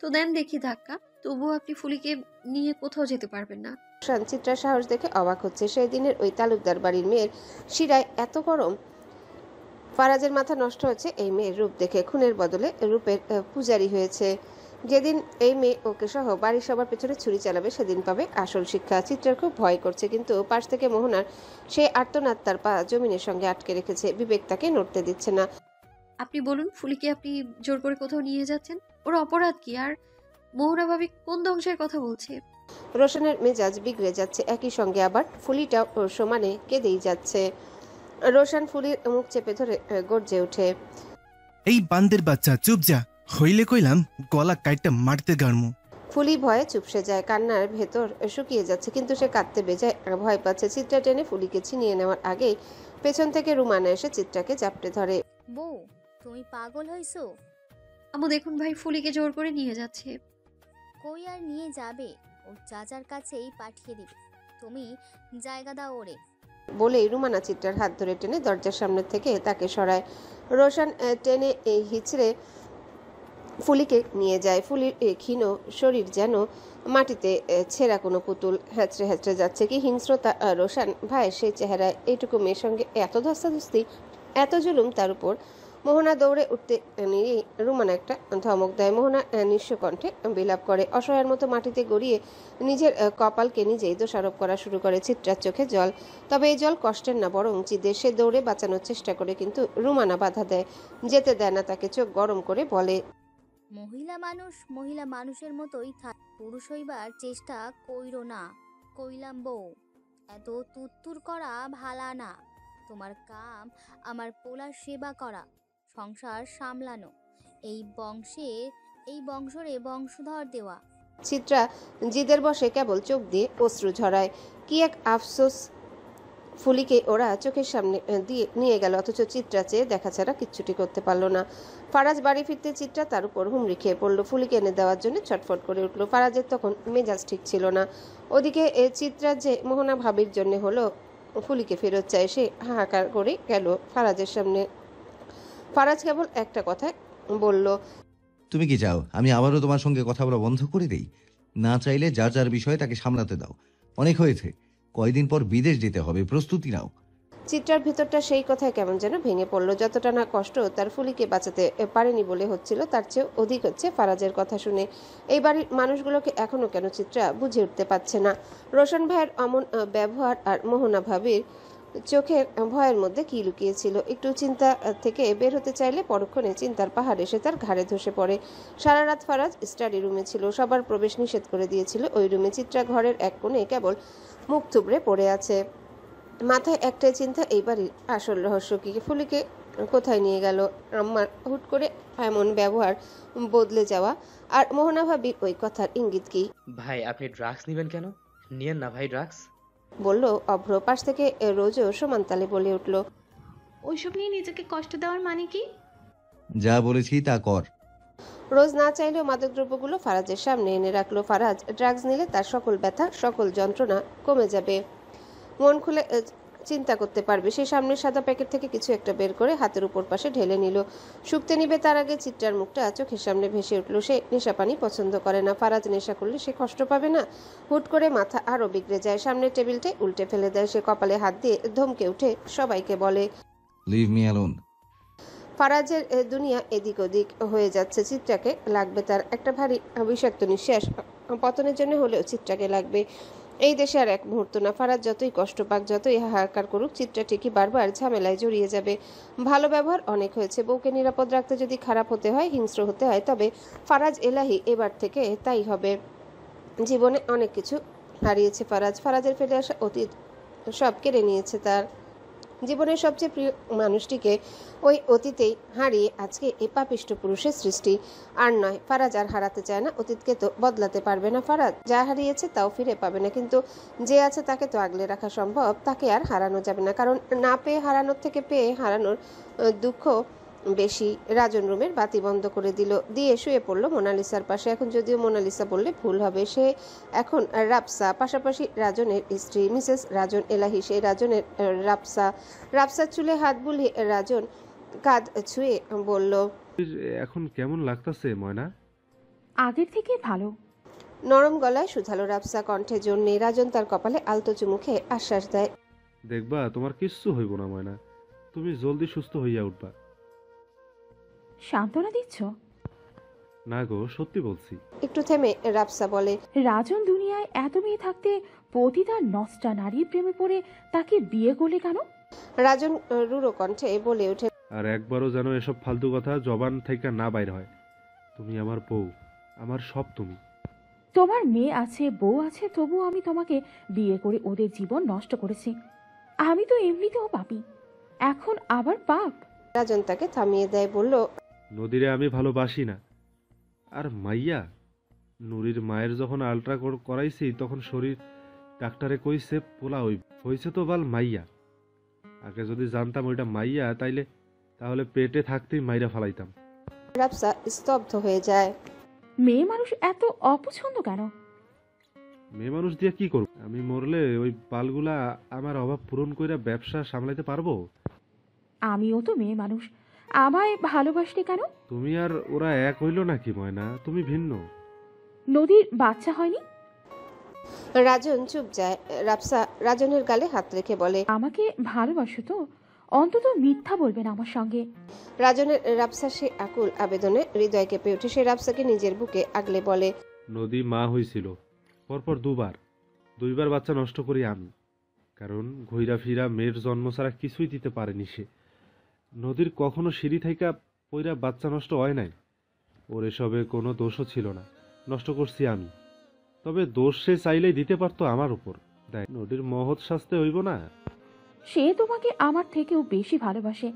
তো দেন দেখি ধাক্কা, তবুও আপনি ফুলিকে নিয়ে কোথাও যেতে পারবেন না। রোশান চিত্রার সাহস দেখে অবাক হচ্ছে। সেই দিনের ওই তালুকদার বাড়ির মেয়ের শিরায় এত গরম। ফারাজের মাথা নষ্ট হচ্ছে এই মেয়ের রূপ দেখে। খুনের বদলে রূপের পূজারি হয়েছে। যেদিন এই মেয়ে ওকে সহ বাড়ির সবার পেছনে ছুরি চালাবে সেদিন পাবে আসল শিক্ষা। চিত্রার খুব ভয় করছে, কিন্তু পাশ থেকে মোহনার সেই আর্তনাদ তার পা জমিনের সঙ্গে আটকে রেখেছে। বিবেক তাকে নড়তে দিচ্ছে না। আপনি বলুন, ফুলিকে আপনি জোর করে কোথাও নিয়ে যাচ্ছেন? ওর অপরাধ কি? আর মোহনা ভাবি কোন ধ্বংসের কথা বলছে? রোশনের মেজাজ বিগড়ে যাচ্ছে, একই সঙ্গে আবার ফুলিটা ওর সমানে কেঁদেই যাচ্ছে। রোশন ফুলির মুখ চেপে ধরে গর্জে ওঠে, এই বান্দের বাচ্চা চুপ যা, হইলে কইলাম গলা কাইটটা মারতে গাড়মু। ফুলি ভয়ে চুপসে যায়, কান্নার ভেতর শুকিয়ে যাচ্ছে, কিন্তু সে কাঁদতে বেজায় ভয় পাচ্ছে। চিত্রা টেনে ফুলিকে ছিনিয়ে নেওয়ার আগেই পেছন থেকে রুমানা এসে চিত্রাকে জাপটে ধরে। বউ, তুমি পাগল হইছো? আম্মু দেখুন ভাই, ফুলিকে জোর করে নিয়ে যাচ্ছে। কই আর নিয়ে যাবে? ওর চাচার কাছেই পাঠিয়ে দিবে, তুমি জায়গা দাও ওরে। বলেই রুমানা চিত্রার হাত ধরে টেনে দরজার সামনে থেকে তাকে সরায়। রোশন টেনে হিচড়ে ফুলিকে নিয়ে যায়। ফুলির ক্ষীণ শরীর যেন মাটিতে ছেঁড়া কোনো পুতুল, হ্যাঁচড়ে হ্যাঁচড়ে যাচ্ছে। কি হিংস্রতা রোশন ভাইয়ের সেই চেহারায়! এইটুকু মেয়ের সঙ্গে এত ধস্তাধস্তি, এত জুলুম তার উপর। মোহনা দৌড়ে উঠতে নিয়ে রুমানা একটা ধমক দেয়। মোহনা নিঃস্ব কণ্ঠে বিলাপ করে, অসহায়ের মতো মাটিতে গড়িয়ে নিজের কপালকে নিজেই দোষারোপ করা শুরু করে। চিত্রার চোখে জল, তবে এই জল কষ্টের না বরং চিদের। সে দৌড়ে বাঁচানোর চেষ্টা করে, কিন্তু রুমানা বাধা দেয়, যেতে দেয় না তাকে। চোখ গরম করে বলে, মহিলা মানুষের মতোই থাক, পুরুষ হইবার চেষ্টা কইরো না কইলাম। বউ, এত তুত্তুর করা ভালা না। তোমার কাম আমার পোলার সেবা করা, সংসার সামলানো, এই বংশরে বংশধর দেওয়া। চিত্রা জিদের বসে কেবল চোখ দিয়ে অশ্রু ঝরায়। কি এক আফসোস, ফুলিকে ওরা চোখের সামনে দিয়ে নিয়ে গেল, অথচ চিত্রা চেয়ে দেখা ছাড়া কিচ্ছুটি করতে পারলো না। ফারাজ বাড়ি ফিরতে চিত্রা তার উপর হুমড়ি খেয়ে পড়লো। ফুলিকে এনে দেওয়ার জন্য ছটফট করে উঠলো। ফারাজের তখন মেজাজ ঠিক ছিল না। ওদিকে চিত্রা যে মোহনা ভাবির জন্য হলো ফুলিকে ফেরত চায়, সে হাহাকার করে গেল ফারাজের সামনে। ফারাজ কেবল একটা কথায় বলল, তুমি কি চাও আমি আবারও তোমার সঙ্গে কথা বলা বন্ধ করে দেই? না চাইলে যার যার বিষয়ে তাকে সামলাতে দাও। অনেক হয়েছে, কয়দিন পর বিদেশ যেতে হবে, প্রস্তুতি নাও। চিত্রার ভেতরটা সেই কথায় কেমন যেন ভেঙে পড়লো। যতটা না কষ্ট তার ফুলিকে বাঁচাতে পারেনি বলে হচ্ছিল, তার চেয়েও অধিক হচ্ছে ফারাজের কথা শুনে। এই বাড়ির মানুষগুলোকে এখনো কেন চিত্রা বুঝে উঠতে পারছে না। রোশন ভাইয়ের অমন ব্যবহার আর মোহনা ভাবির চোখের ভয়ের মধ্যে কি লুকিয়েছিল। একটু চিন্তা থেকে বের হতে চাইলে পরক্ষণে চিন্তার পাহাড় এসে তার ঘাড়ে ধসে পড়ে। সারা রাত ফারাজ স্টাডি রুমে ছিল, সবার প্রবেশ নিষেধ করে দিয়েছিল ওই রুমে। চিত্রা ঘরের এক কোণে কেবল মুখ থুবড়ে পড়ে আছে। মাথায় একটাই চিন্তা, এই বাড়ির আসল রহস্য কি? ফুলিকে কোথায় নিয়ে গেল আম্মার হুট করে এমন ব্যবহার বদলে যাওয়া, আর মোহনা ভাবির ওই কথার ইঙ্গিত কি? ভাই আপনি ড্রাগস নেবেন কেন? নিয়েন না ভাই ড্রাগস। বলল অভ্র। পাশ থেকে রোজও সমান তালে বলে উঠল, ওইসব নিয়ে নিজেকে কষ্ট দেওয়ার মানে কি? যা বলেছি তা কর। রোজ না চাইলেও মাদকদ্রব্যগুলো ফারাজের সামনে এনে রাখলো। ফারাজ ড্রাগস নিলে তার সকল ব্যথা, সকল যন্ত্রণা কমে যাবে, মন খুলে চিন্তা করতে পারবে। সে সামনের সাদা প্যাকেট থেকে কিছু একটা বের করে হাতের উপর পাশে ঢেলে নিল। শুকতে নিবে তার আগে চিত্রার মুখটা চোখের সামনে ভেসে উঠল। সে নেশা পানি পছন্দ করে না। ফারাজ নেশা করলে সে কষ্ট পাবে না? হুট করে মাথা আরো বিগড়ে যায়। সামনের টেবিলটাই উল্টে ফেলে দেয়। সে কপালে হাত দিয়ে ধমকে উঠে সবাইকে বলে, লিভ মি অ্যালোন। ফারাজের দুনিয়া এদিক ওদিক হয়ে যাচ্ছে। চিত্রাকে লাগবে তার। একটা ভারী বিষাক্ত নিঃশ্বাস পতনের জন্য হলেও চিত্রাকে লাগবে। এই দেশে আর এক মুহূর্ত না। ফারাজ যতই কষ্ট পাক, যতই হাহাকার করুক, চিত্রা ঠিকই বারবার ঝামেলায় জড়িয়ে যাবে। ভালো ব্যবহার অনেক হয়েছে। বউকে নিরাপদ রাখতে যদি খারাপ হতে হয়, হিংস্র হতে হয়, তবে ফারাজ এলাহি এবার থেকে তাই হবে। জীবনে অনেক কিছু হারিয়েছে ফারাজ। ফারাজের ফেলে আসা অতীত সব কেড়ে নিয়েছে তার। জীবনের সবচেয়ে প্রিয় মানুষটিকে ওই অতীতেই হারিয়ে আজকে এই পাপিষ্ঠ পুরুষের সৃষ্টি। আর নয়, ফারাজ আর হারাতে চায় না। অতীতকে তো বদলাতে পারবে না ফারাজ। যা হারিয়েছে তাও ফিরে পাবে না, কিন্তু যে আছে তাকে তো আগলে রাখা সম্ভব। তাকে আর হারানো যাবে না, কারণ না পেয়ে হারানোর থেকে পেয়ে হারানোর দুঃখ বেশি। রাজন রুমের বাতি বন্ধ করে দিয়ে শুয়ে পড়লো মোনালিসার পাশে। এখন যদিও মোনালিসা বললে ভুল হবে, সে এখন রাপসা, পাশাপাশি রাজনের স্ত্রী মিসেস রাজন এলাহি। সেই রাজনের রাপসার চুলে হাত বুলিয়ে রাজন কাঁধ ছুঁয়ে বলল, এখন কেমন লাগতাছে ময়না? আগের থেকে ভালো। নরম গলায় শুধালো রাপসা, কণ্ঠে জোর নেই। রাজন তার কপালে আলতো চুমুখে আশ্বাস দেয়, দেখবা তোমার কিচ্ছু হইব না ময়না, তুমি জলদি সুস্থ হইয়া উঠবা। সান্ত্বনা দিচ্ছ? না গো, সত্যি বলছি। একটু থেমে রাপসা বলে, রাজন দুনিয়ায় এত মেয়ে থাকতে পতিতা নষ্টা নারীর প্রেমে পড়ে তাকে বিয়ে করলে কেন? রাজন রুড়ো কণ্ঠে বলে ওঠে, আর একবারও যেন এসব ফালতু কথা জবান থেকে না বাইর হয়। তুমি আমার বউ, আমার সব তুমি। তোমার মেয়ে আছে, বউ আছে, তবুও আমি তোমাকে বিয়ে করে ওদের জীবন নষ্ট করেছি। আমি তো এমনিতেও পাপী, এখন আবার পাপ। রাজন তাকে থামিয়ে দেয়, বলল, নদীরে আমি ভালোবাসি না। আর মাইয়া, নুরির মায়ের যখন আলট্রা করাইছি তখন শরীর ডাক্তারে কইছে পোলা হইছে তো বাল মাইয়া। আগে যদি জানতাম ওইটা মাইয়া তাহলে পেটে থাকতেই মাইরা ফালাইতাম। রাপসা স্তব্ধ হয়ে যায়। মেয়ে মানুষ এত অপছন্দ কেন? মেয়ে মানুষ দিয়ে কি করব? আমি মরলে ওই বালগুলা আমার অভাব পূরণ কইরা ব্যবসা সামলাইতে পারবো? আমিও তো মেয়ে মানুষ, আমায় ভালোবাসলে কেন? তুমি আর ওরা এক হইল নাকি ময়না? তুমি ভিন্ন। নদীর বাচ্চা হয়নি? রাজন চুপ যায়। রাপসা রাজনের গালে হাত রেখে বলে, আমাকে ভালোবাসো তো? অন্তত মিথ্যা বলবেন আমার সঙ্গে। রাজনের রাপসা সে আকুল আবেদনে হৃদয় কেঁপে উঠে। সে রাপসাকে নিজের বুকে আগলে বলে, নদী মা হইছিল পরপর দুইবার বাচ্চা নষ্ট করি আমি, কারণ ঘুইরা ফিরা মেয়ের জন্ম ছাড়া কিছুই দিতে পারেনি সে। নদীর কখনো সিঁড়ি থাইকা পইরা বাচ্চা নষ্ট হয় নাই। ওর এসবে কোনো দোষও ছিল না, নষ্ট করছি আমি। তবে দোষ সে চাইলেই দিতে পারতো আমার উপর। দেখ, নদীর মহৎ শাস্তে হইব না? সে তোমাকে আমার থেকেও বেশি ভালোবাসে,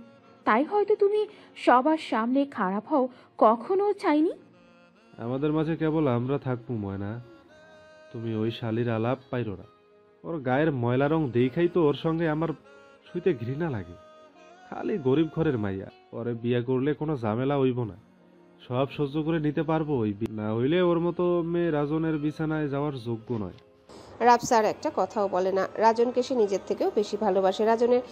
তাই হয়তো তুমি সবার সামনে খারাপ হও কখনো চাইনি। আমাদের মাঝে কেবল আমরা থাকবো ময়না। তুমি ওই শালির আলাপ পাইরো না। ওর গায়ের ময়লা রং দেখাই তো ওর সঙ্গে আমার শুইতে ঘৃণা লাগে। খালি গরিব ঘরের মাইয়া, ওরে বিয়ে করলে কোনো ঝামেলা হইব না, সব সহ্য করে নিতে পারবো। না হইলে ওর মতো মেয়ে রাজনের বিছানায় যাওয়ার যোগ্য নয়। রাপসার একটা কথাও বলে না। রাজনকে সে নিজের থেকেও বেশি ভালোবাসে। রাজনের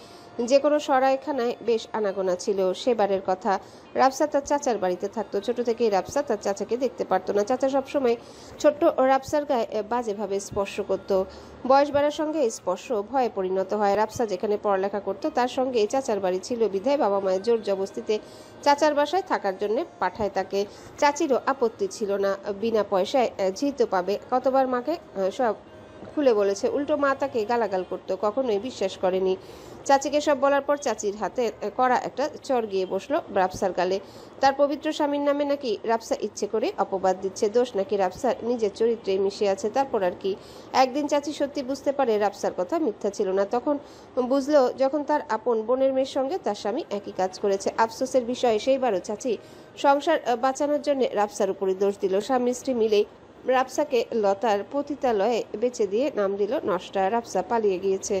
যে কোনো সরাইখানায় বেশ আনাগোনা ছিল। সেবারের কথা, রাপসা তার চাচার বাড়িতে থাকতো। ছোট থেকেই রাপসা তার চাচাকে দেখতে পারতো না। চাচা সবসময় ছোট্ট রাপসার গায়ে বাজেভাবে স্পর্শ করত। বয়স বাড়ার সঙ্গে স্পর্শ ভয়ে পরিণত হয়। রাপসা যেখানে পড়ালেখা করতো তার সঙ্গে চাচার বাড়ি ছিল বিধায় বাবা মায়ের জোর জবস্তিতে চাচার বাসায় থাকার জন্য পাঠায় তাকে। চাচিরও আপত্তি ছিল না, বিনা পয়সায় ঝিতো পাবে। কতবার মাকে সব খুলে বলেছে, উল্টো মা তাকে গালাগাল করতো, কখনোই বিশ্বাস করেনি। চাচিকে সব বলার পর চাচির হাতে কড়া একটা চর গিয়ে বসলো রাফসার গালে। তার পবিত্র স্বামীর নামে নাকি রাফসা ইচ্ছে করে অপবাদ দিচ্ছে, দোষ নাকি রাফসার নিজের চরিত্রে মিশে আছে। তারপর আর কি, একদিন চাচি সত্যি বুঝতে পারে রাফসার কথা মিথ্যা ছিল না। তখন বুঝলো যখন তার আপন বোনের মেয়ের সঙ্গে তার স্বামী একই কাজ করেছে। আফসোসের বিষয়, সেইবারও চাচি সংসার বাঁচানোর জন্য রাফসার উপরই দোষ দিল। স্বামী স্ত্রী মিলেই রাফসাকে লতার পতিতালয়ে বেচে দিয়ে নাম দিল নষ্টা। রাফসা পালিয়ে গিয়েছে।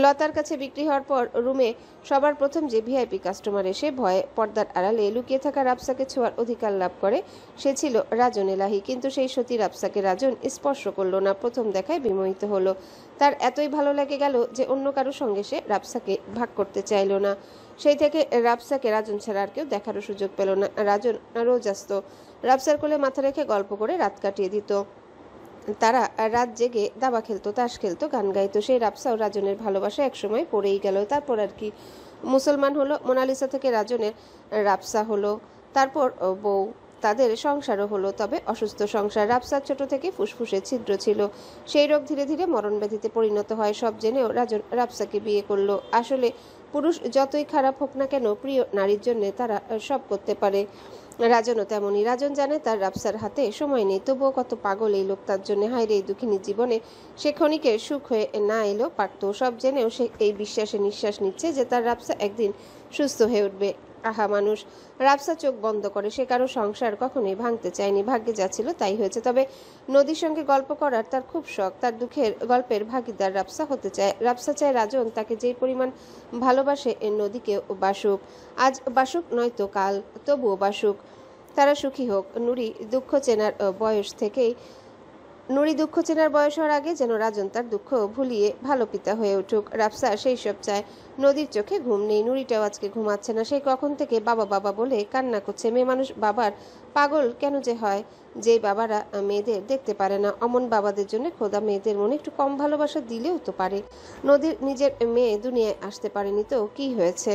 লতার কাছে বিক্রি হওয়ার পর রুমে সবার প্রথম যে ভিআইপি কাস্টমার এসে ভয়ে পর্দার আড়ালে লুকিয়ে থাকা রাফসাকে ছোঁয়ার অধিকার লাভ করে সে ছিল রাজন এলাহি। কিন্তু সেই সতী রাফসাকে রাজন স্পর্শ করলো না। প্রথম দেখায় বিমোহিত হলো। তার এতই ভালো লেগে গেল যে অন্য কারোর সঙ্গে সে রাফসাকে ভাগ করতে চাইল না। সেই থেকে রাফসাকে রাজন ছাড়া আর কেউ দেখারও সুযোগ পেল না। রাজন রোজ আসতো, রাফসার কোলে মাথা রেখে গল্প করে রাত কাটিয়ে দিত। তারা রাত জেগে দাবা খেলতো, তাস খেলতো, গান গাইতো। সেই রাফসা ও রাজনের ভালোবাসা একসময় পড়েই গেল। তারপর আর কি, মুসলমান হলো, মোনালিসা থেকে রাজনের রাফসা হলো, তারপর বউ, তাদের সংসারও হলো। তবে অসুস্থ সংসার। রাফসার ছোট থেকে ফুসফুসে ছিদ্র ছিল, সেই রোগ ধীরে ধীরে মরণ ব্যাধিতে পরিণত হয়। সব জেনেও রাজন রাফসাকে বিয়ে করলো। আসলে পুরুষ যতই খারাপ হোক না কেন, প্রিয় নারীর জন্য তারা সব করতে পারে। রাজনও তেমনই। রাজন জানে তার রাফসার হাতে সময় নেই, তবুও কত পাগল এই লোক তার জন্য। হায় রে, এই দুঃখিনী জীবনে সে ক্ষণিকের সুখ হয়ে না এলেও পারত। সব জেনেও সে এই বিশ্বাসে নিঃশ্বাস নিচ্ছে যে তার রাফসা একদিন সুস্থ হয়ে উঠবে। আহা মানুষ! রাফসা চোখ বন্ধ করে। সে কারো সংসার কখনোই ভাঙতে চায়নি, ভাগ্যে যা ছিল তাই হয়েছে। তবে নদীর সঙ্গে গল্প করার তার খুব শখ। তার দুঃখের গল্পের ভাগিদার রাফসা হতে চায়। রাফসা চায় রাজন তাকে যেই পরিমাণ ভালোবাসে নদীকেও বাসুক। আজ বাসুক নয়তো কাল, তবুও বাসুক। তারা সুখী হোক। নুরি দুঃখ চেনার বয়স হওয়ার আগে যেন রাজন তার দুঃখ ভুলিয়ে ভালো পিতা হয়ে উঠুক। রাফসা সেই সব চায়। নদীর চোখে ঘুম নেই, নুরিটাও আজকে ঘুমাচ্ছে না। সেই কখন থেকে বাবা বাবা বলে কান্না করছে। মেয়ে মানুষ বাবার পাগল কেন যে হয়, যে বাবারা মেয়েদের দেখতে পারে না। অমন বাবাদের জন্য খোদা মেয়েদের মনে একটু কম ভালোবাসা দিলেও তো পারে। নদীর নিজের মেয়ে দুনিয়ায় আসতে পারেনি তো কি হয়েছে?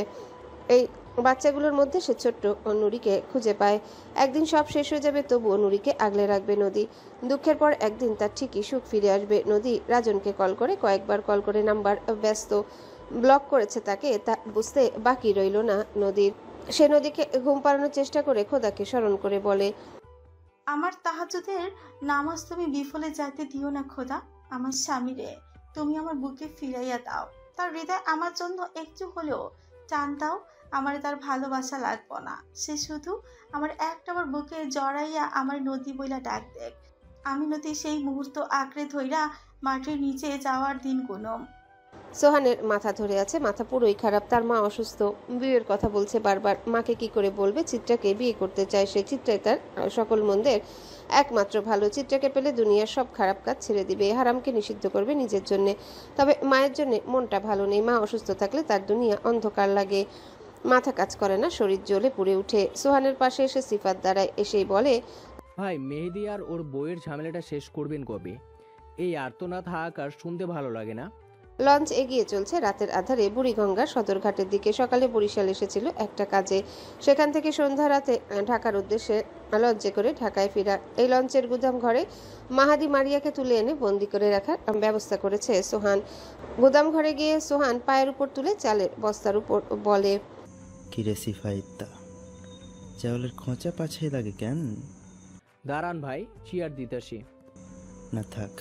এই বাচ্চাগুলোর মধ্যে সে ছোট্ট নুরিকে খুঁজে পায়। একদিন সব শেষ হয়ে যাবে, তবুও নুরিকে আগলে রাখবে নদী। দুঃখের পর একদিন তার ঠিকই সুখ ফিরে আসবে। নদী রাজনকে কল করে, কয়েকবার কল করে নাম্বার ব্যস্ত, ব্লক করেছে তাকে, তা বুঝতে বাকি রইল না নদীর। সে নদীকে ঘুম পাড়ানোর চেষ্টা করে খোদাকে স্মরণ করে বলে, আমার তাহাজ্জুদের নামাজ তুমি বিফলে যাইতে দিও না খোদা। আমার স্বামীরে তুমি আমার বুকে ফিরাইয়া দাও। তার হৃদয় আমার জন্য একটু হলেও টান দাও। আমার তার ভালোবাসা লাগবো না, সে শুধু আমার একটাবার বুকে জড়াইয়া আমার নদী বইলা ডাক দেখ। আমি নদী সেই মুহূর্ত আঁকড়ে ধইরা মাটির নিচে যাওয়ার দিন গুনম। সোহানের মাথা ধরে আছে, মাথা পুরোই খারাপ। তার মা অসুস্থ, বিয়ের কথা বলছে বারবার। মাকে কি করে বলবে? চিত্রাকে বিয়ে করতে চায় সে। চিত্রাই তার সকল মন্দের একমাত্র ভালো। চিত্রাকে পেলে দুনিয়ার সব খারাপ কাজ ছেড়ে দিবে, হারামকে নিষিদ্ধ করবে নিজের জন্য। তবে মায়ের জন্য মনটা ভালো নেই। মা অসুস্থ থাকলে তার দুনিয়া অন্ধকার লাগে, মাথা কাজ করে না, শরীর জ্বলে পুড়ে উঠে। সোহানের পাশে এসে সিফাত দাঁড়ায়, এসেই বলে, ভাই মেহেদি আর ওর বইয়ের ঝামেলাটা শেষ করবেন কবে? এই আর্তনাদ হাক আর শুনতে ভালো লাগে না। লঞ্চ এগিয়ে চলছে রাতের আধারে বুড়িগঙ্গা সদরঘাটের দিকে। সকালে বরিশাল এসেছিল একটা কাজে, সেখান থেকে সন্ধ্যা রাতে ঢাকার উদ্দেশ্যে লঞ্চে করে ঢাকায় ফেরা। এই লঞ্চের গুদাম ঘরে মাহাদি মারিয়াকে তুলে এনে বন্দি করে রাখার ব্যবস্থা করেছে সোহান। গুদাম ঘরে গিয়ে সোহান পায়ের উপর তুলে চালের বস্তার উপর বলে, কিরে সিফাইতা, চাউলের খোঁচা পাছাই লাগে কেন? দাঁড়ান ভাই, চেয়ার দিতেছি। না থাক,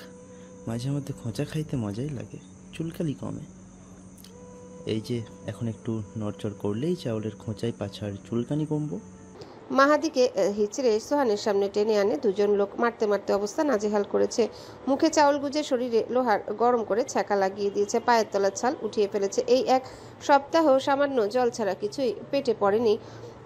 মাঝে মধ্যে খোঁচা খাইতে মজাই লাগে, চুলকালি কমে। এই যে এখন একটু নড়চড় করলেই চাউলের খোঁচায় পাছার চুলকানি কমবো। মাহাদিকে হিচড়ে সোহানের সামনে টেনে আনে। দুজন লোক মারতে মারতে অবস্থা নাজেহাল করেছে। মুখে চাউল গুজে শরীরে লোহার গরম করে ছ্যাঁকা লাগিয়ে দিয়েছে, পায়ের তলার ছাল উঠিয়ে ফেলেছে। এই এক সপ্তাহ সামান্য জল ছাড়া কিছুই পেটে পড়েনি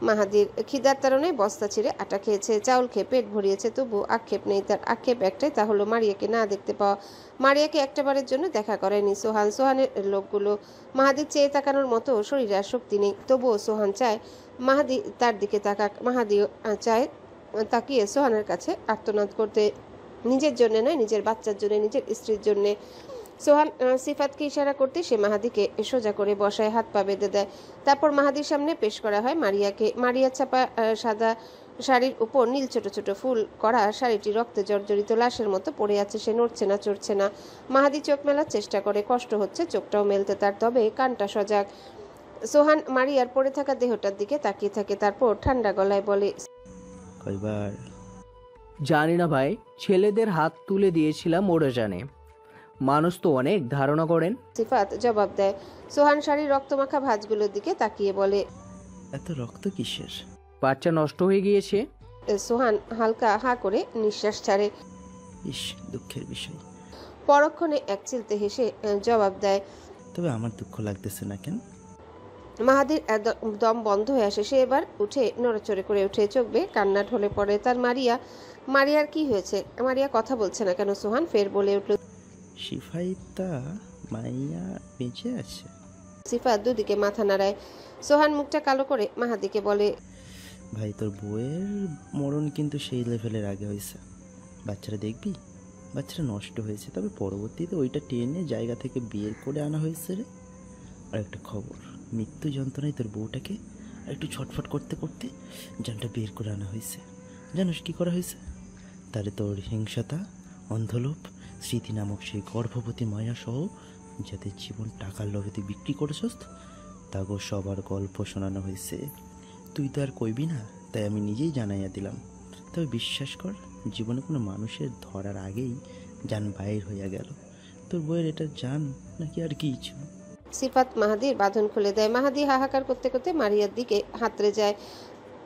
মাহাদির। খিদার তাড়নে বস্তা ছিঁড়ে আটা খেয়েছে, চাউল খেয়ে পেট ভরিয়েছে, তবু আক্ষেপ নেই তার। আক্ষেপ একটাই, তা হলো মারিয়াকে না দেখতে পাওয়া। মারিয়াকে একটাবারের জন্য দেখা করেনি সোহান। সোহানের লোকগুলো মাহাদির চেয়ে তাকানোর মতো শরীরে আর শক্তি নেই, তবুও সোহান চায় মাহাদি তার দিকে তাকাক। মাহাদিও চায় তাকিয়ে সোহানের কাছে আর্তনাদ করতে, নিজের জন্য নয়, নিজের বাচ্চার জন্য, নিজের স্ত্রীর জন্যে। সোহান সিফাতকে ইশারা করতে সে মাহাদিকে সোজা করে বসায়, হাত পা বেঁধে দেয়। তারপর মাহাদির সামনে পেশ করা হয় মারিয়াকে। মারিয়া চাপা সাদা শাড়ির উপর নীল ছোট ছোট ফুল করা শাড়িটি রক্তে জর্জরিত লাশের মতো পড়ে আছে। সে নড়ছে না, চড়ছে না। মাহাদি চোখ মেলার চেষ্টা করে, কষ্ট হচ্ছে চোখটাও মেলতে তার, তবে কানটা সজাগ। সোহান মারিয়ার পড়ে থাকা দেহটার দিকে তাকিয়ে থাকে, তারপর ঠান্ডা গলায় বলে, কয়বার? জানি না ভাই, ছেলেদের হাত তুলে দিয়েছিলাম ওরা জানে। মানুষ তো অনেক ধারণা করেন। সিফাত জবাব দেয়। সোহান শাড়ির রক্তমাখা ভাঁজগুলোর দিকে তাকিয়ে বলে, এত রক্ত কিসের? বাচ্চা নষ্ট হয়ে গিয়েছে। সোহান হালকা হা করে নিঃশ্বাস ছাড়ে। ইস, দুঃখের বিষয়। পরক্ষণে এক চিলতে হেসে জবাব দেয়, তবে আমার দুঃখ লাগতেছে না কেন? মাহাদির দম বন্ধ হয়ে আসে। সে এবার উঠে নড়াচড়ে করে উঠে, চোখ বেয়ে কান্না ঢলে পড়ে তার। মারিয়ার কি হয়েছে? মারিয়া কথা বলছে না কেন? সোহান ফের বলে উঠল, শিফাইতা মাইয়া বেঁচে আছে। সিফাত দুদিকে মাথা নাড়ায়। সোহান মুখটা কালো করে মাহাদিকে বলে, ভাই তোর বউয়ের মরণ কিন্তু সেই লেভেলের আগে হয়েছে। বাচ্চারা দেখবি, বাচ্চারা নষ্ট হয়েছে, তবে পরবর্তীতে ওইটা টেনে জায়গা থেকে বের করে আনা হয়েছে রে। আর একটা খবর, মৃত্যু যন্ত্রণায় তোর বউটাকে একটু ছটফট করতে করতে জানটা বের করে আনা হয়েছে। জানোস কি করা হয়েছে? তারে তোর হিংসতা, অন্ধলোভ, স্মৃতি নামক সেই গর্ভবতী মায়া সহ যাদের জীবন টাকার লোভে তুই বিক্রি করেছস, তাগো সবার গল্প শোনানো হয়েছে। তুই তো আর কইবি না, তাই আমি নিজেই জানাইয়া দিলাম। তবে বিশ্বাস কর, জীবনে কোনো মানুষের ধরার আগেই জান বাইর হইয়া গেল। তোর বইয়ের এটা জান নাকি আর কি ছিল? সিফাত মাহাদির বাঁধন খুলে দেয়। মাহাদি হাহাকার করতে করতে মারিয়ার দিকে হাতড়ে যায়।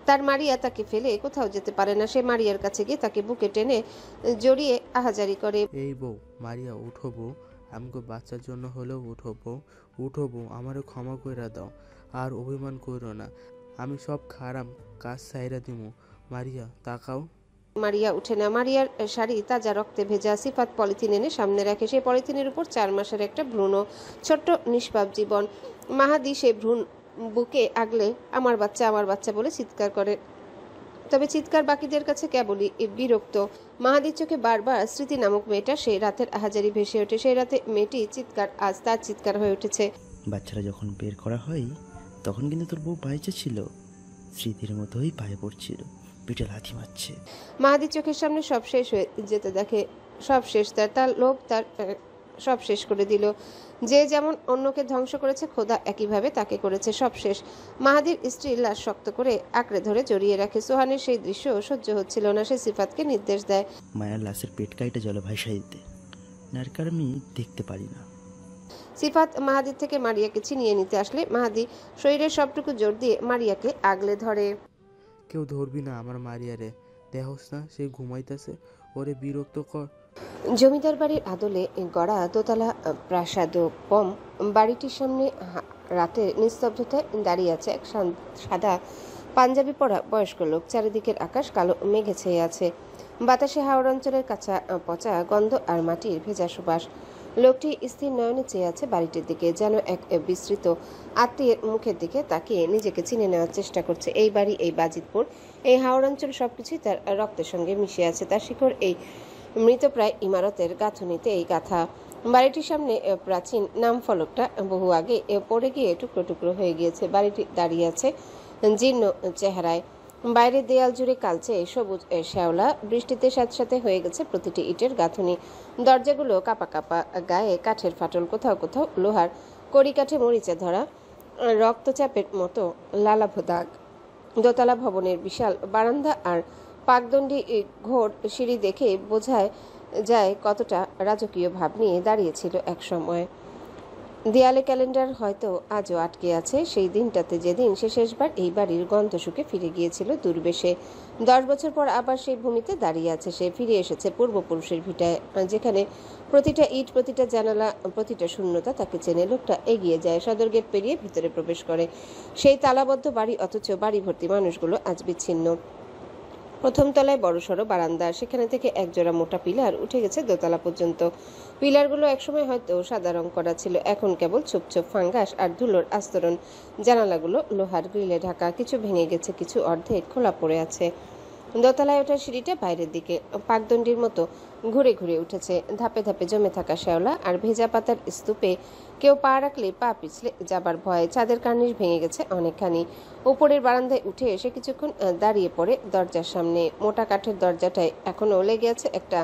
তার মারিয়া তাকে ফেলে কোথাও যেতে পারে না। সে মারিয়ার কাছে গিয়ে তাকে বুকে টেনে জড়িয়ে আহাজারি করে, এই বউ মারিয়া, উঠো বউ, আমাকে বাচ্চার জন্য হলেও উঠো বউ, উঠো বউ, আমারও ক্ষমা কইরা দাও, আর অভিমান করো না, আমি সব খারাপ কাজ সাইরা দিমু। মারিয়া তাকাও। মারিয়া উঠে না। মারিয়ার শাড়ি তাজা রক্তে ভেজা। সিফাত পলিথিন এনে সামনে রাখে। সেই পলিথিনের উপর 4 মাসের একটা ভ্রূণ, ছোট্ট নিষ্পাপ জীবন। মাহাদি সেই ভ্রূণ বুকে আগলে আমার বাচ্চা বলে চিৎকার করে, তবে চিৎকার বাকিদের কাছে কেবলই বিরক্ত। মাহাদির চোখে বারবার স্মৃতি নামক মেয়েটা সেই রাতের আহাজারি ভেসে ওঠে। সেই রাতে মেয়েটি চিৎকার আজ তার চিৎকার হয়ে উঠেছে। বাচ্চারা যখন বের করা হয় তখন কিন্তু তোর বউ বাইচে ছিল, স্মৃতির মতোই পায়ে পড়ছিল, পিঠে লাথি মারছে। মাহাদির চোখের সামনে সব শেষ হয়ে যেতে দেখে। সব শেষ। তার লোভ তার সব শেষ করে দিল। যে যেমন অন্যকে ধ্বংস করেছে, খোদা একইভাবে তাকে করেছে। সব শেষ। মাহাদির স্ত্রীর লাশ শক্ত করে আঁকড়ে ধরে জড়িয়ে রাখে। সোহানের সেই দৃশ্য সহ্য হচ্ছিল না। সে সিফাতকে নির্দেশ দেয়, মায়ের লাশের পেট কাইটা জলে ভাসাই দিতে, নারকার আমি দেখতে পারি না। সিফাত মাহাদির থেকে মারিয়াকে ছিনিয়ে নিতে আসলে মাহাদি শরীরের সবটুকু জোর দিয়ে মারিয়াকে আগলে ধরে। কেউ ধরবি না আমার মারিয়ারে, দেখোস না সে ঘুমাইতেছে, ওরে বিরক্ত কর। জমিদার বাড়ির আদলে গড়া দোতলা প্রাসাদ পম বাড়িটির সামনে রাতের নিস্তব্ধতায় দাঁড়িয়ে আছে এক সাদা পাঞ্জাবি পরা বয়স্ক লোক। চারিদিকের আকাশ কালো মেঘে ছেয়ে আছে। বাতাসে হাওড় অঞ্চলের কাঁচা পচা গন্ধ আর মাটির ভেজা সুবাস। লোকটি স্থির নয়নে চেয়ে আছে বাড়িটির দিকে, যেন এক বিস্তৃত আত্মীয়ের মুখের দিকে তাকিয়ে নিজেকে চিনে নেওয়ার চেষ্টা করছে। এই বাড়ি, এই বাজিতপুর, এই হাওড় অঞ্চল সবকিছুই তার রক্তের সঙ্গে মিশে আছে। তার শিকড় এই মৃতপ্রায় ইমারতের গাঁথুনিতে এই গাথা। বাড়িটির সামনে প্রাচীন নাম ফলকটা বহু আগে পড়ে গিয়ে টুকরো টুকরো হয়ে গিয়েছে। বাড়িটি দাঁড়িয়ে আছে জীর্ণ চেহারায়। বাইরের দেয়াল জুড়ে কালচে সবুজ শ্যাওলা। বৃষ্টিতে সাথে সাথে হয়ে গেছে প্রতিটি ইটের গাঁথুনি। দরজাগুলো কাপা কাপা, গায়ে কাঠের ফাটল, কোথাও কোথাও লোহার কড়িকাঠে মরিচা ধরা, রক্তচাপের মতো লালাভ দাগ। দোতলা ভবনের বিশাল বারান্দা আর পাকদণ্ডী ঘোর সিঁড়ি দেখে বোঝা যায় কতটা রাজকীয় ভাব নিয়ে দাঁড়িয়েছিল এক সময়। দেয়ালে ক্যালেন্ডার হয়তো আজও আটকে আছে সেই দিনটাতে, যেদিন সে শেষবার এই বাড়ির গন্ধ শুকে ফিরে গিয়েছিল দূরবেশে। 10 বছর পর আবার সেই ভূমিতে দাঁড়িয়ে আছে সে। ফিরে এসেছে পূর্বপুরুষের ভিটায়, যেখানে প্রতিটা ইট, প্রতিটা জানালা, প্রতিটা শূন্যতা তাকে চেনে। লোকটা এগিয়ে যায়, সদর গেট পেরিয়ে ভিতরে প্রবেশ করে সেই তালাবদ্ধ বাড়ি, অথচ বাড়ি ভর্তি মানুষগুলো আজ বিচ্ছিন্ন। প্রথম তলায় বড়সড় বারান্দা, সেখানে থেকে একজোড়া মোটা পিলার উঠে গেছে দোতলা পর্যন্ত। পিলারগুলো একসময় হয়তো সাদা রং করা ছিল, এখন কেবল ছোপ ছোপ ফাঙ্গাস আর ধুলোর আস্তরণ। জানালাগুলো লোহার গ্রিলে ঢাকা, কিছু ভেঙে গেছে, কিছু অর্ধেক খোলা পড়ে আছে। দোতলায় ওঠার সিঁড়িটা বাইরের দিকে, পাকদণ্ডির মতো ঘুরে ঘুরে উঠেছে। ধাপে ধাপে জমে থাকা শ্যাওলা আর ভেজা পাতার স্তূপে কেউ পা রাখলে পা পিছলে যাবার ভয়ে ছাদের কার্নিশ ভেঙে গেছে অনেকখানি। উপরের বারান্দায় উঠে এসে কিছুক্ষণ দাঁড়িয়ে পড়ে দরজার সামনে। মোটা কাঠের দরজাটায় এখনও লেগে আছে একটা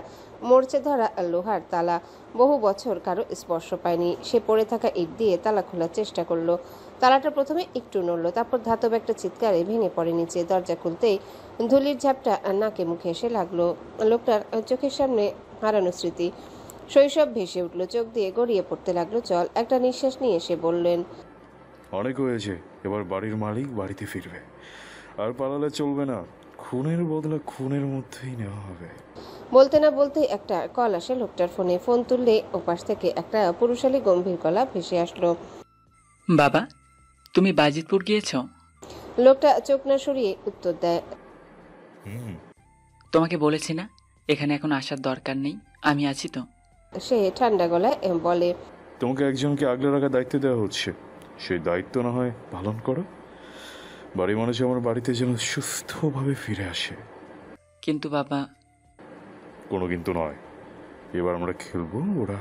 মরচে ধরা লোহার তালা। বহু বছর কারো স্পর্শ পায়নি। সে পড়ে থাকা ইট দিয়ে তালা খোলার চেষ্টা করলো। তালাটা প্রথমে একটু নড়ল, তারপর ধাতব একটা চিৎকারে ভেঙে পড়ে নিচে। দরজা খুলতেই ধুলির ঝাপটা নাকে মুখে এসে লাগলো। লোকটার চোখের সামনে হারানো স্মৃতি, শৈশব ভেসে উঠল, চোখ দিয়ে গড়িয়ে পড়তে লাগলো জল। একটা নিঃশ্বাস নিয়ে এসে বললেন, অনেক হয়েছে, এবার বাড়ির মালিক বাড়িতে ফিরবে, আর পালালে চলবে না। খুনের বদলা খুনের মধ্যেই নেওয়া হবে। বলতে না বলতে একটা কল আসে লোকটার ফোনে। ফোন তুললে ওপাশ থেকে একটা পুরুষালী গম্ভীর গলা ভেসে আসলো। বাবা, তুমি বাজিতপুর গিয়েছ? লোকটা চোখ না সরিয়ে উত্তর দেয়, তোমাকে বলেছি না এখানে এখন আসার দরকার নেই, আমি আছি তো। সে ঠান্ডা গলায় বলে, তোমাকে একজনকে আগলে রাখার দায়িত্ব দেওয়া হচ্ছে, সেই দায়িত্ব না হয় পালন করো। বাড়ির মানুষ আমার বাড়িতে যেন সুস্থভাবে ফিরে আসে। কিন্তু বাবা। কোনো কিন্তু নয়, এবার আমরা খেলবো, ওরা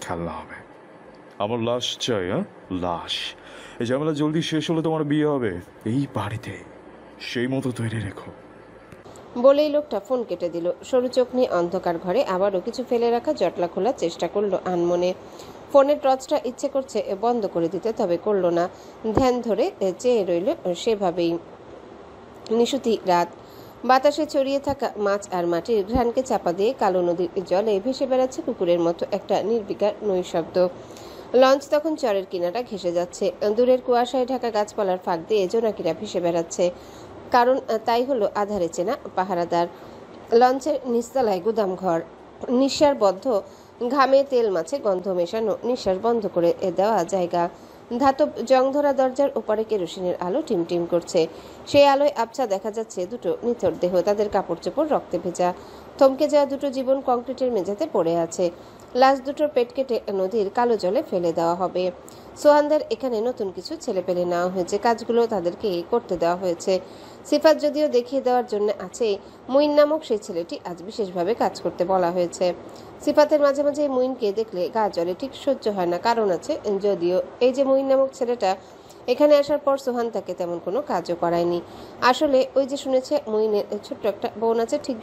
খেলনা হবে। আমার লাশ চাই, হ্যাঁ লাশ। এই ঝামেলা জলদি শেষ হলে তোমার বিয়ে হবে এই বাড়িতে, সেই মতো তৈরি রেখো। বলেই লোকটা ফোন কেটে দিল। সরু চোখ নিয়ে অন্ধকার ঘরে আবারও কিছু ফেলে রাখা জটলা খোলার চেষ্টা করলো আনমনে। ফোনের টর্চটা ইচ্ছে করছে বন্ধ করে দিতে, তবে করলো না। ধ্যান ধরে চেয়ে রইল সেভাবেই। নিশুতি রাত, বাতাসে ছড়িয়ে থাকা মাছ আর মাটির ঘ্রাণকে চাপা দিয়ে কালো নদীর জলে ভেসে বেড়াচ্ছে কুকুরের মতো একটা নির্বিকার নৈশব্দ। লঞ্চ তখন চরের কিনারা ঘেঁষে যাচ্ছে। দূরের কুয়াশায় ঢাকা গাছপালার ফাঁক দিয়ে জোনাকিরা ভেসে বেড়াচ্ছে। কারণ তাই হলো আধারে চেনা পাহারাদার। লঞ্চের নিচতলায় গুদাম ঘর, নিঃশ্বাস বদ্ধ, ঘামে তেল মাছে গন্ধ মেশানো নিঃশ্বাস বন্ধ করে দেওয়া জায়গা। ধাতব জংধরা দরজার ওপারে কেরোসিনের আলো টিমটিম করছে। সেই আলোয় আবছা দেখা যাচ্ছে দুটো নিথর দেহ, তাদের কাপড় চোপড় রক্তে ভেজা। থমকে যাওয়া দুটো জীবন কংক্রিটের মেঝেতে পড়ে আছে। লাশ দুটোর পেট কেটে নদীর কালো জলে ফেলে দেওয়া হবে। সোহানদের এখানে নতুন কিছু ছেলেপেলে নেওয়া হয়েছে, কাজগুলো তাদেরকে করতে দেওয়া হয়েছে। সিফাত যদিও দেখিয়ে দেওয়ার জন্য আছে, মুইন নামক সেই ছেলেটি আজ বিশেষভাবে কাজ করতে বলা হয়েছে। সিফাতের মাঝে মাঝে মুইনকে দেখলে গা জ্বলে, ঠিক সহ্য হয় না। কারণ আছে, যদিও এই যে মুইন নামক ছেলেটা এখানে আসার পর সোহান তাকে তেমন কোনো কাজও করায়নি। আসলে ওই যে শুনেছে মুইনের ছোট্ট একটা বোন আছে, ঠিক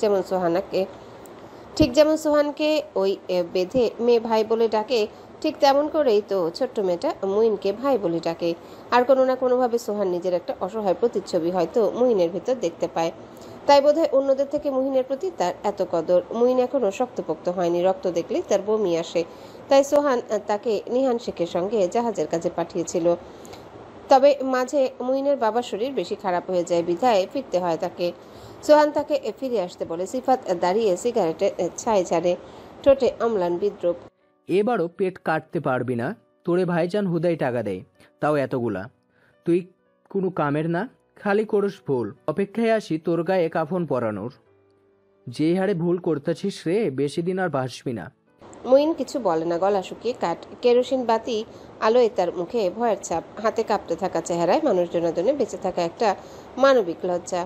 যেমন সোহানকে ওই বেঁধে মেয়ে ভাই বলে ডাকে, ঠিক তেমন করেই তো ছোট্ট মেয়েটা মুইনকে ভাই বলে ডাকে। আর কোনো না কোনোভাবে সোহান নিজের একটা অসহায় প্রতিচ্ছবি হয়তো মুইনের ভেতর দেখতে পায়। তাই বোধহয় অন্যদের থেকে মুহিনের প্রতি তার এত কদর। মুইন এখনো শক্তপোক্ত হয়নি, রক্ত দেখলেই তার বমি আসে। তাই সোহান তাকে নিহান শেখের সঙ্গে জাহাজের কাছে পাঠিয়েছিল। তবে মাঝে মুইনের বাবার শরীর বেশি খারাপ হয়ে যায়, বিধায় ফিরতে হয় তাকে। সোহান তাকে ফিরে আসতে বলে। সিফাত দাঁড়িয়ে সিগারেটের ছাই ছাড়ে, ঠোঁটে অম্লান বিদ্রুপ। এবারও পেট কাটতে পারবি না, তোরে ভাইজান হুদাই টাকা দেয়, তাও এতগুলা। তুই কোনো কামের না, খালি করস ভুল। অপেক্ষায় আসি তোর গায়ে কাফন পরানোর। যে হারে ভুল করতেছিস রে, বেশি দিন আর বাসবি না। মুইন কিছু বলে না, গলা শুকিয়ে কাঠ। কেরোসিন বাতি আলোয় তার মুখে ভয়ের ছাপ, হাতে কাঁপতে থাকা চেহারায় মানুষ জনাদনে বেঁচে থাকা একটা মানবিক লজ্জা।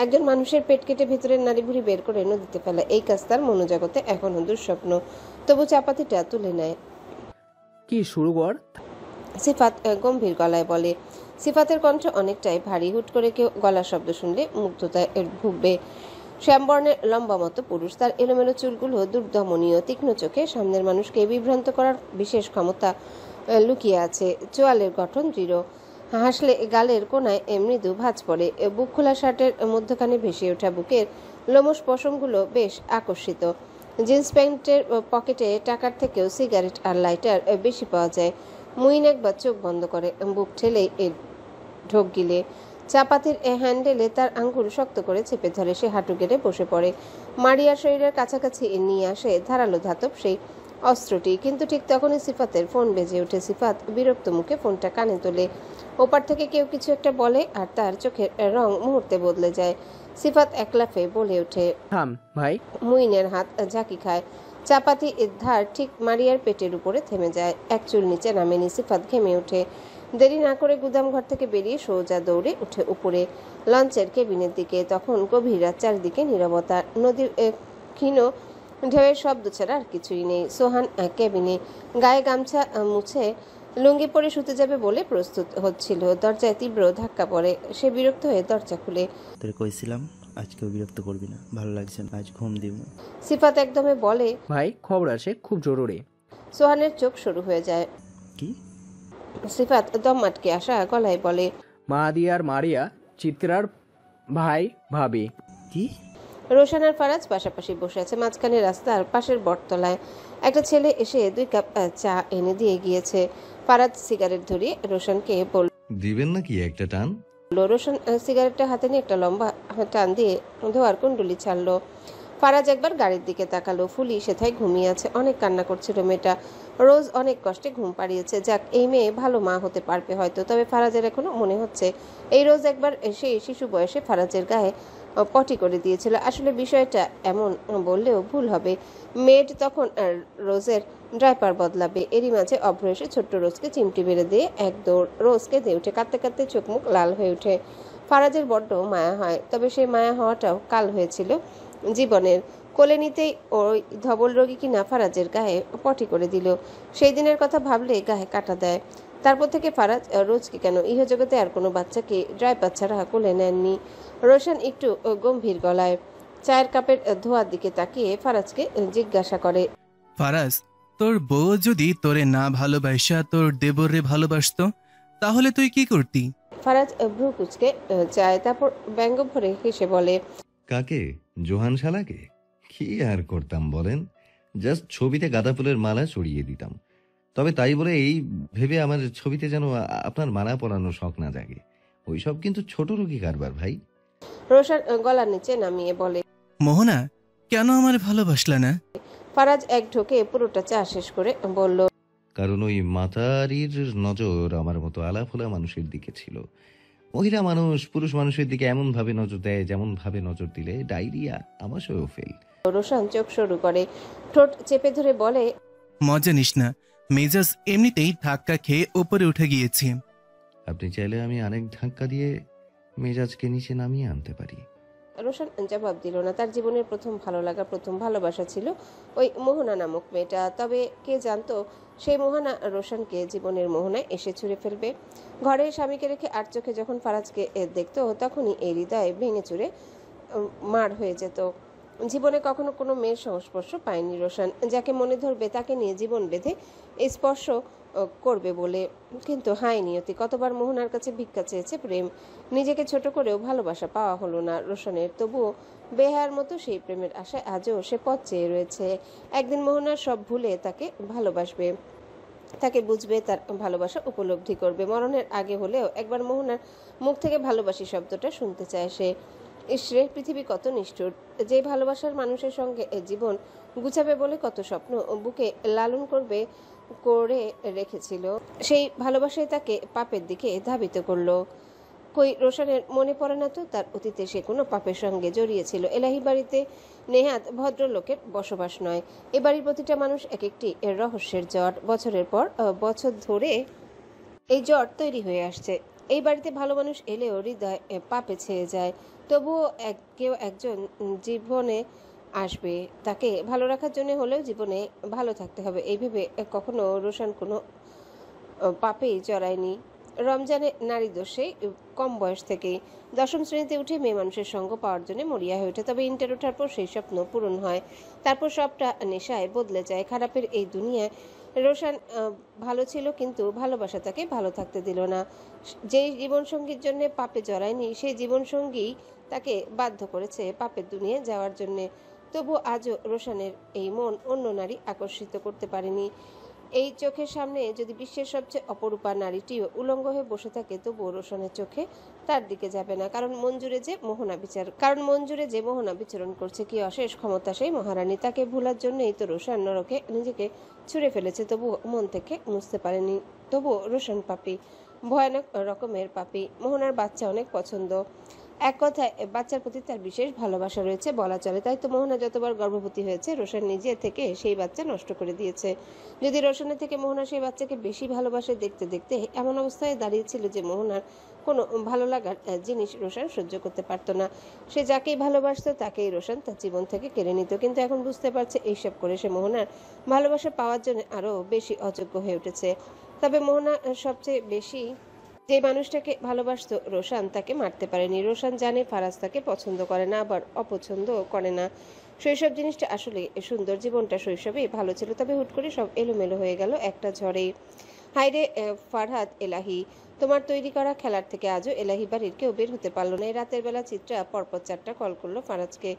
একজন মানুষের পেট কেটে ভিতরের নাড়িভুড়ি বের করে নদীতে ফেলা, এই কাজ তার মনোজগতে এখনো দুঃস্বপ্ন। তবু চাপাতিটা তুলে নেয়। কি শুরু কর, সিফাত গম্ভীর গলায় বলে। সিফাতের কণ্ঠ অনেকটাই ভারী। হুট করে কেউ গলার শব্দ শুনলে মুগ্ধতায় ভুগবে। শ্যামবর্ণের লম্বা মতো পুরুষ, তার এলোমেলো চুলগুলো দুর্দমনীয়, তীক্ষ্ণ চোখে সামনের মানুষকে বিভ্রান্ত করার বিশেষ ক্ষমতা লুকিয়ে আছে। চোয়ালের গঠন দৃঢ়, হাসলে গালের কোনায় মৃদু ভাঁজ পড়ে। বুক খোলা শার্টের মধ্যখানে ভেসে ওঠা বুকের লোমশ পশমগুলো বেশ আকর্ষিত। জিন্স প্যান্টের পকেটে টাকার থেকেও সিগারেট আর লাইটার বেশি পাওয়া যায়। মুইন একবার চোখ বন্ধ করে, বুক ঠেলে ঢোক গিলে চাপাতির হ্যান্ডেলে তার আঙ্গুল শক্ত করে চেপে ধরে। সে হাঁটু গেড়ে বসে পড়ে। মারিয়ার শরীরের কাছাকাছি নিয়ে আসে ধারালো ধাতব সেই অস্ত্রটি। কিন্তু ঠিক তখনই সিফাতের ফোন বেজে ওঠে। সিফাত বিরক্ত মুখে ফোনটা কানে তোলে। ওপার থেকে কেউ কিছু একটা বলে আর তার চোখের রং মুহূর্তে বদলে যায়। সিফাত একলাফে বলে ওঠে, থাম ভাই। মুইনের হাত ঝাঁকি খায়। চাপাতি ধার ঠিক মারিয়ার পেটের উপরে থেমে যায়। এক চুল নিচে নামেনি। সিফাত ঘেমে ওঠে। দেরি না করে গুদাম ঘর থেকে বেরিয়ে সোজা দৌড়ে উঠে উপরে লঞ্চের কেবিনের দিকে। তখন গভীর রাত, চারিদিকে নীরবতা। নদীর ক্ষীণ ঢেউয়ের শব্দ ছাড়া আর কিছুই নেই। সোহান কেবিনে গায়ে গামছা মুছে লুঙ্গি পরে শুতে যাবে বলে প্রস্তুত হচ্ছিল। দরজায় তীব্র ধাক্কা পড়ে। সে বিরক্ত হয়ে দরজা খুলে। তোরে কইছিলাম আজকেও বিরক্ত করবি না, ভালো লাগছে না, আজ ঘুম দিব। সিফাত একদমে বলে, ভাই খবর আছে, খুব জরুরি। সোহানের চোখ শুরু হয়ে যায়। কি? সিফাত দম আটকে আসা গলায় বলে, মাহাদি আর মারিয়া চিত্রার ভাই ভাবি। কি? রোশন আর ফারাজ পাশাপাশি বসে আছে মাঝখানে রাস্তার পাশের বটতলায়। একটা ছেলে এসে 2 কাপ চা এনে দিয়ে গিয়েছে। ফারাজ সিগারেট ধরিয়ে রোশনকে বলল, দিবেন নাকি একটা টান? রোশন সিগারেটটা হাতে নিয়ে একটা লম্বা টান দিয়ে ধোয়ার কুণ্ডলি ছাড়লো। ফারাজ একবার গাড়ির দিকে তাকালো। ফুলি সেথায় ঘুমিয়ে আছে। অনেক কান্না করছিল মেয়েটা। রোজ অনেক কষ্টে ঘুম পাড়িয়েছে। যাক, এই মেয়ে ভালো মা হতে পারবে হয়তো। তবে ফারাজের এখনো মনে হচ্ছে এই রোজ একবার সেই শিশু বয়সে ফারাজের গায়ে পটি করে দিয়েছিল। আসলে বিষয়টা এমন বললেও ভুল হবে। মেড তখন রোজের ড্রাইপার বদলাবে। এরই মাঝে অভ্র এসে ছোট্ট রোজকে চিমটি মেরে দিয়ে এক দৌড় রোজকে দিয়ে উঠে কাঁদতে কাঁদতে চোখ মুখ লাল হয়ে ওঠে। ফারাজের বড্ড মায়া হয়। তবে সেই মায়া হওয়াটাও কাল হয়েছিল জীবনের। কোলে নিতেই ওই ধবল রোগী কিনা ফারাজের গায়ে পটি করে দিল। সেই দিনের কথা ভাবলে গায়ে কাটা দেয়। তারপর থেকে ফারাজ রোজকে কেন ইহজগতে আর কোনো বাচ্চাকে ড্রাইপার ছাড়া কোলে নেননি। রোশন একটু গম্ভীর গলায় চায়ের কাপের ধোয়ার দিকে তাকিয়ে ফারাজকে জিজ্ঞাসা করে, ফারাজ, তোর বউ যদি তোরে না ভালোবাসা তোর দেবরে ভালোবাসতো তাহলে তুই কি করতি? ফারাজ ভ্রু কুচকে চায়, তারপর ব্যঙ্গ ভরে হেসে বলে, কাকে? জোহান শালাকে? কি আর করতাম বলেন, জাস্ট ছবিতে গাঁদা ফুলের মালা চড়িয়ে দিতাম। তবে তাই বলে এই ভেবে আমার ছবিতে যেন আপনার মালা পরানোর শখ না জাগে। ওইসব কিন্তু ছোট রোগী কারবার ভাই। রোশন গলার নিচে নামিয়ে বলে, মোহনা, কেন আমার ভালোবাসলা না? ফারাজ এক ঢোকে পুরোটা চা শেষ করে বলল, কারণ ওই মাতারির নজর আমার মতো আলাফোলা মানুষের দিকে ছিল। মহিলা মানুষ পুরুষ মানুষের দিকে এমন ভাবে নজর দেয় যেমন ভাবে নজর দিলে ডায়রিয়া আমাশয়ও ফেল। রোশন চোখ সরু করে ঠোঁট চেপে ধরে বলে, মজা নিস না, মেজাজ এমনিতেই ধাক্কা খেয়ে উপরে উঠে গিয়েছে। আপনি চাইলে আমি অনেক ধাক্কা দিয়ে মেজাজকে নিচে নামিয়ে আনতে পারি। রোশন জবাব দিল না। তার জীবনের প্রথম ভালো লাগা, প্রথম ভালোবাসা ছিল ওই মোহনা নামক মেয়েটা। তবে কে জানতো সেই মোহনা রোশনকে জীবনের মোহনায় এসে ছুঁড়ে ফেলবে। ঘরে স্বামীকে রেখে আর চোখে যখন ফারাজকে দেখতো তখনই এই হৃদয় ভেঙে চুরে মার হয়ে যেত। জীবনে কখনো কোনো মেয়ের সংস্পর্শ পায়নি রোশন, যাকে মনে ধরবে তাকে নিয়ে জীবন বেঁধে স্পর্শ করবে বলে। কিন্তু হায় নিয়তি, কতবার মোহনার কাছে ভিক্ষা চেয়েছে প্রেম। নিজেকে ছোট করেও ভালোবাসা পাওয়া হলো না রোশনের। তবুও বেহায়ার মতো সেই প্রেমের আশায় আজও সে পথ চেয়ে রয়েছে। একদিন মোহনার সব ভুলে তাকে ভালোবাসবে, তাকে বুঝবে, তার ভালোবাসা উপলব্ধি করবে। মরণের আগে হলেও একবার মোহনার মুখ থেকে ভালোবাসি শব্দটা শুনতে চায় সে। ইসরে, পৃথিবী কত নিষ্ঠুর! যে ভালোবাসার মানুষের সঙ্গে জীবন গুছাবে বলে কত স্বপ্ন বুকে লালন করে রেখেছিল, সেই ভালোবাসায় তাকে পাপের দিকে ধাবিত করলো। কই রোশনের মনে পড়ে না তো তার অতীতে সে কোনো পাপের সঙ্গে জড়িয়েছিল। এলাহি বাড়িতে নেহাত ভদ্রলোকের বসবাস নয়। এ বাড়ির প্রতিটা মানুষ এক একটি রহস্যের জট। বছরের পর বছর ধরে এই জট তৈরি হয়ে আসছে। এই বাড়িতে ভালো মানুষ এলেও হৃদয় পাপে ছেয়ে যায়। তবুও কেউ একজন জীবনে আসবে, তাকে ভালো রাখার জন্য হলেও জীবনে ভালো থাকতে হবে। এই ভেবে কখনো রোশন কোনো পাপেই জড়ায়নি। রমজানে নারী দোষে কম বয়স থেকেই 10ম শ্রেণীতে উঠে মেয়ে মানুষের সঙ্গ পাওয়ার জন্য মরিয়া হয়ে ওঠে। তবে ইন্টার ওঠার পর সেই স্বপ্ন পূরণ হয়। তারপর সবটা নেশায় বদলে যায়। খারাপের এই দুনিয়ায় রোশন ভালো ছিল, কিন্তু ভালোবাসা তাকে ভালো থাকতে দিল না। যেই জীবনসঙ্গীর জন্য পাপে জড়ায়নি সেই জীবনসঙ্গী তাকে বাধ্য করেছে পাপের দুনিয়ায় যাওয়ার জন্যে। তবু আজও রোশনের এই মন অন্য নারী আকর্ষিত করতে পারেনি। এই চোখের সামনে যদি বিশ্বের সবচেয়ে অপরূপা নারীটিও উলঙ্গ হয়ে বসে থাকে, তবুও রোশনের চোখে তার দিকে যাবে না। কারণ মন জুড়ে যে মোহনা বিচরণ করছে। কি অশেষ ক্ষমতা সেই মহারানী! তাকে ভোলার জন্যই তো রোশন নরকে নিজেকে ছুঁড়ে ফেলেছে, তবু মন থেকে মুছতে পারেনি। তবু রোশন পাপী, ভয়ানক রকমের পাপী। মোহনার বাচ্চা অনেক পছন্দ। এক কথায় বাচ্চার প্রতি তার বিশেষ ভালোবাসা রয়েছে বলা চলে। তাই তো মোহনা যতবার গর্ভবতী হয়েছে রোশন নিজে থেকে সেই বাচ্চা নষ্ট করে দিয়েছে। যদি রোশনের থেকে মোহনা সেই বাচ্চাকে বেশি ভালোবাসে, দেখতে দেখতে এমন অবস্থায় দাঁড়িয়েছিল যে মোহনার কোনো ভালো লাগার জিনিস রোশন সহ্য করতে পারত না। সে যাকেই ভালোবাসত তাকেই রোশন তার জীবন থেকে কেড়ে নিত। কিন্তু এখন বুঝতে পারছে এইসব করে সে মোহনার ভালোবাসা পাওয়ার জন্য আরো বেশি অযোগ্য হয়ে উঠেছে। তবে মোহনা সবচেয়ে বেশি যে মানুষটাকে ভালোবাসতো রোশান তাকে মারতে পারেনি। রোশান জানে ফারাজ তাকে পছন্দ করে না, আবার অপছন্দ করে না। শৈশব জিনিসটা আসলে সুন্দর, জীবনটা শৈশবেই ভালো ছিল। তবে হুট করে সব এলোমেলো হয়ে গেল একটা ঝড়েই। হাইরে ফারহাদ এলাহি, তোমার তৈরি করা খেলার থেকে আজও এলাহি বাড়ির কেউ বের হতে পারলো না। এই রাতের বেলা চিত্রা পরপর 4টা কল করলো ফারাজকে।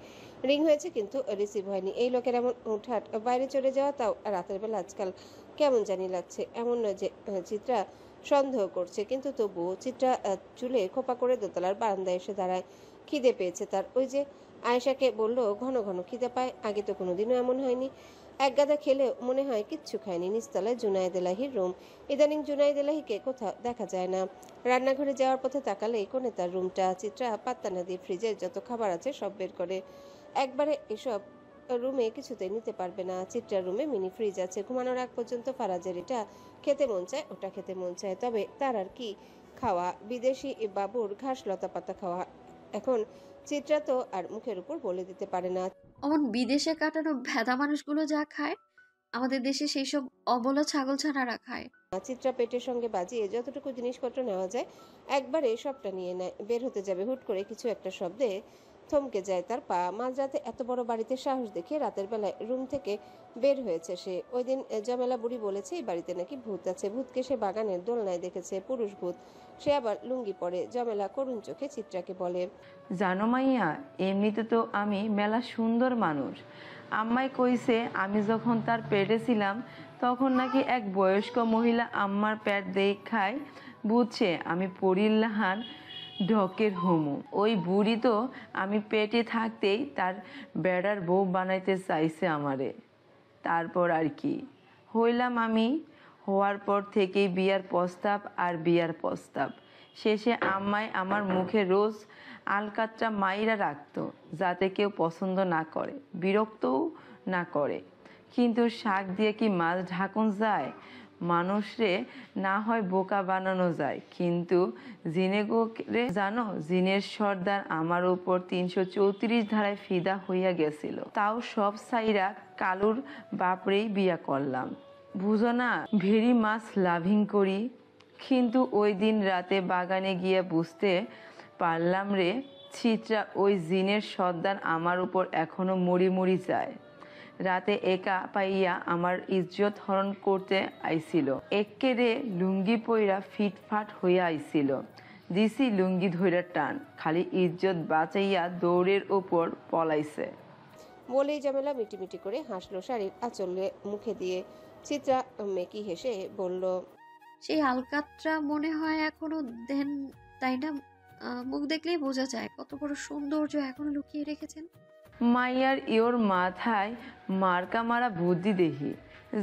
রিং হয়েছে কিন্তু রিসিভ হয়নি। এই লোকের এমন হুটহাট বাইরে চলে যাওয়া, তাও রাতের বেলা আজকাল কেমন জানি লাগছে। এমন নয় যে চিত্রা সন্দেহ করছে, কিন্তু তবুও চিত্রা চুলে খোপা করে দোতলার বারান্দায় এসে দাঁড়ায়। খিদে পেয়েছে তার। ওই যে আয়েশাকে বলল ঘন ঘন খিদে পায়, আগে তো কোনোদিনও এমন হয়নি। এক গাদা খেলে মনে হয় কিচ্ছু খায়নি। নিচতলায় জুনায়েদ এলাহির রুম। ইদানিং জুনায়েদ এলাহিকে কোথাও দেখা যায় না। রান্নাঘরে যাওয়ার পথে তাকালেই কোণে তার রুমটা। চিত্রা পাত্তা না দিয়ে ফ্রিজের যত খাবার আছে সব বের করে। একবারে এসব রুমে কিছুতেই নিতে পারবে না। চিত্রার রুমে মিনি ফ্রিজ আছে। ঘুমানোর আগ পর্যন্ত ফারাজের এটা খেতে মন চায়, ওটা খেতে মন চায়। তবে তার আর কি খাওয়া, বিদেশি বাবুর ঘাস লতা পাতা খাওয়া। এখন চিত্রা তো আর মুখের উপর বলে দিতে পারে না। অমন বিদেশে কাটানো ভেদা মানুষগুলো যা খায়, আমাদের দেশে সেই সব অবলা ছাগল ছানারা খায়। চিত্রা পেটের সঙ্গে বাজিয়ে যতটুকু জিনিসপত্র নেওয়া যায় একবারে সবটা নিয়ে নেয়। বের হতে যাবে, হুট করে কিছু একটা শব্দে থমকে যায় তার পা। মাঝরাতে এত বড় বাড়িতে সাহস দেখে রাতের বেলায় রুম থেকে বের হয়েছে সে। ওই দিন জমেলা বুড়ি বলেছে এই বাড়িতে নাকি ভূত আছে। ভূতকে সে বাগানের দোলনায় দেখেছে, পুরুষ ভূত। সে আবার লুঙ্গি পরে। জমেলা করুণ চোখে চিত্রাকে বলে, জানো মাইয়া, এমনিতে তো আমি মেলা সুন্দর মানুষ। আম্মাই কইছে আমি যখন তার পেটে ছিলাম তখন নাকি এক বয়স্ক মহিলা আম্মার পেট দেখায় বুঝছে আমি পরিল্লাহান ঢকের হোমু। ওই বুড়ি তো আমি পেটে থাকতেই তার বেড়ার বউ বানাইতে চাইছে আমারে। তারপর আর কি হইলাম আমি। হওয়ার পর থেকেই বিয়ার প্রস্তাব আর বিয়ার প্রস্তাব। শেষে আম্মাই আমার মুখে রোজ আলকাতরা মাইরা রাখতো, যাতে কেউ পছন্দ না করে, বিরক্তও না করে। কিন্তু শাক দিয়ে কি মাছ ঢাকুন যায়? মানুষরে না হয় বোকা বানানো যায়, কিন্তু জিনেগোরে জানো, জিনের সর্দার আমার উপর 334 ধারায় ফিদা হইয়া গেছিল। তাও সব সাইরা কালুর বাপরেই বিয়া করলাম। বুঝো না, ভেরি মাছ লাভিং করি। কিন্তু ওই দিন রাতে বাগানে গিয়ে বুঝতে পারলাম রে চিত্রা, ওই জিনের সর্দার আমার উপর এখনো মরি মরি যায়। রাতে একা পাইয়া আমার ইজ্জত হরণ করতে আইছিল। এক্কেরে লুঙ্গি পইরা ফিটফাট হইয়া আইছিল। দিছি লুঙ্গি ধইরা টান, খালি ইজ্জত বাঁচাইয়া দৌড়ের ওপর পলাইছে। বলেই জমেলা মিটিমিটি করে হাসলো শাড়ির আঁচলে মুখে দিয়ে। চিত্রা মেকি হেসে বলল, সেই আলকাতরা মনে হয় এখনো দেন, তাই না? মুখ দেখলেই বোঝা যায় কত বড় সৌন্দর্য এখনো লুকিয়ে রেখেছেন। মাইয়ার ইওর মাথায় মার্কা মারা বুদ্ধি দেখি।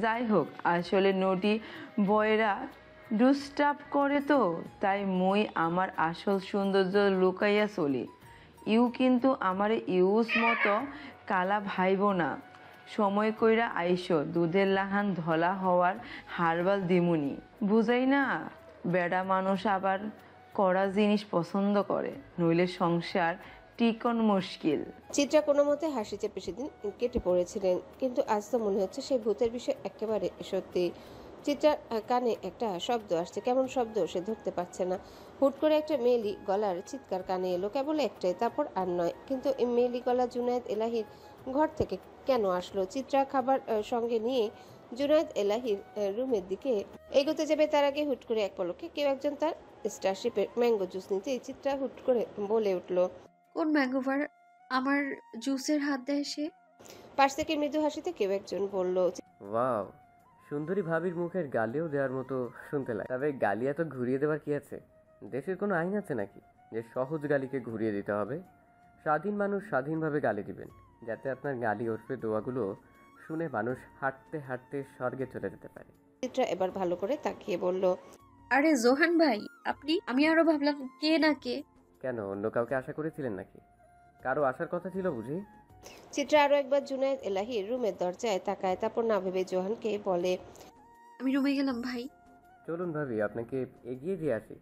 যাই হোক, আসলে নটি বয়রা ডিস্টার্ব করে তো, তাই মুই আমার আসল সৌন্দর্য লুকাইয়া চলি। ইউ কিন্তু আমার ইউজ মতো কালা ভাইব না। সময় কইরা আইসো, দুধের লাহান ধলা হওয়ার হারবাল দিমুনি। বুঝাই না, বেড়া মানুষ আবার কড়া জিনিস পছন্দ করে, নইলে সংসার টিকন মুশকিল। চিত্রা কোনো মতে হাসি চেপে সেদিন কেটে পড়েছিলেন, কিন্তু আজ তো মনে হচ্ছে সেই ভূতের বিষয় একেবারে সত্যি। চিত্রার কানে একটা শব্দ আসছে। কেমন শব্দ সে ধরতে পারছে না। হুট করে একটা মেয়েলি গলার চিৎকার কানে এলো, কেবল একটাই, তারপর আর নয়। কিন্তু এই মেয়েলি গলা জুনায়েদ এলাহির ঘর থেকে কেন আসলো? চিত্রা খাবার সঙ্গে নিয়ে জুনায়েদ এলাহির রুমের দিকে এগোতে যাবে, তার আগে হুট করে এক পলকে কেউ একজন তার স্টারশিপের ম্যাঙ্গো জুস নিতে। চিত্রা হুট করে বলে উঠলো, কোন ম্যাঙ্গোভার আমার জুসের হাত দেয় সে? পাশ থেকে মৃদু হাসিতে কেউ একজন বলল, ওয়াও, সুন্দরী ভাবির মুখের গালিও দেওয়ার মতো শুনতে লাগে। তবে গালি এত ঘুরিয়ে দেওয়ার কি আছে? দেশের কোনো আইন আছে নাকি যে সহজ গালিকে ঘুরিয়ে দিতে হবে? স্বাধীন মানুষ স্বাধীনভাবে গালি দিবেন, যাতে আপনার গালি ওরফে দোয়াগুলো শুনে মানুষ হাঁটতে হাঁটতে স্বর্গে চলে যেতে পারে। চিত্রা এবার ভালো করে তাকিয়ে বলল, আরে জোহান ভাই, আপনি? আমি আরো ভাবলাম কে না কে। কেন অন্য কাউকে আশা করেছিলেন নাকি? কারো আসার কথা ছিল বুঝি? চিত্রা আরো একবার জুনায়েদ এলাহির রুমের দরজায় তাকায়, তারপর না ভেবে জোহানকে বলে, আমি রুমে গেলাম ভাই। চলুন ভাবি, আপনাকে এগিয়ে দিয়ে আসি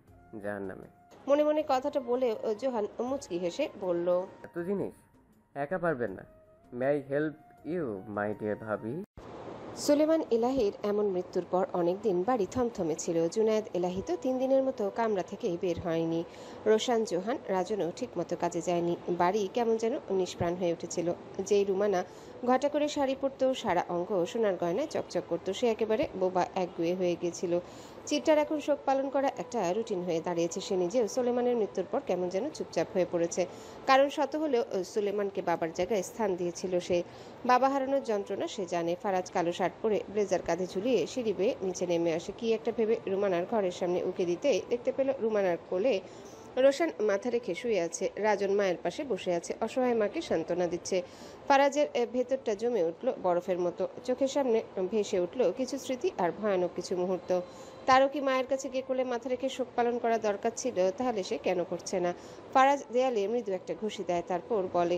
জাহান্নামে। মনে মনে কথাটা বলে জোহান মুচকি হেসে বলল, এত জিনিস একা পারবেন না। May I help you my dear ভাবি? সুলেমান এলাহির এমন মৃত্যুর পর অনেকদিন বাড়ি থমথমে ছিল। জুনায়েদ এলাহি তো 3 দিনের মতো কামরা থেকে বের হয়নি। রোশান, জোহান, রাজনও ঠিকমতো কাজে যায়নি। বাড়ি কেমন যেন নিষ্প্রাণ হয়ে উঠেছিল। যেই রুমানা ঘটা করে শাড়ি পরতো, সারা অঙ্গ সোনার গয়নায় চকচক করতো, সে একেবারে বোবা একগুয়ে হয়ে গিয়েছিল। চিত্রার এখন শোক পালন করা একটা রুটিন হয়ে দাঁড়িয়েছে। সে নিজেও সুলেমানের মৃত্যুর পর কেমন যেন চুপচাপ হয়ে পড়েছে। কারণ শত হলেও সুলেমানকে বাবার জায়গায় স্থান দিয়েছিল সে। বাবা হারানোর যন্ত্রণা সে জানে। ফারাজ কালো শার্ট পরে ব্লেজার কাঁধে ঝুলিয়ে সিঁড়ি বেয়ে নিচে নেমে আসে। কি একটা ভেবে রুমানার ঘরের সামনে উকে দিতে দেখতে পেল রুমানার কোলে রোশান মাথা রেখে শুয়ে আছে। রাজন মায়ের পাশে বসে আছে, অসহায় মাকে সান্ত্বনা দিচ্ছে। ফারাজের ভেতরটা জমে উঠল বরফের মতো। চোখের সামনে ভেসে উঠল কিছু স্মৃতি আর ভয়ানক কিছু মুহূর্ত। তারও কি মায়ের কাছে গিয়ে কোলে মাথা রেখে শোক পালন করা দরকার ছিল? তাহলে সে কেন করছে না? ফারাজ দেয়ালে মৃদু একটা ঘুষি দেয়, তারপর বলে,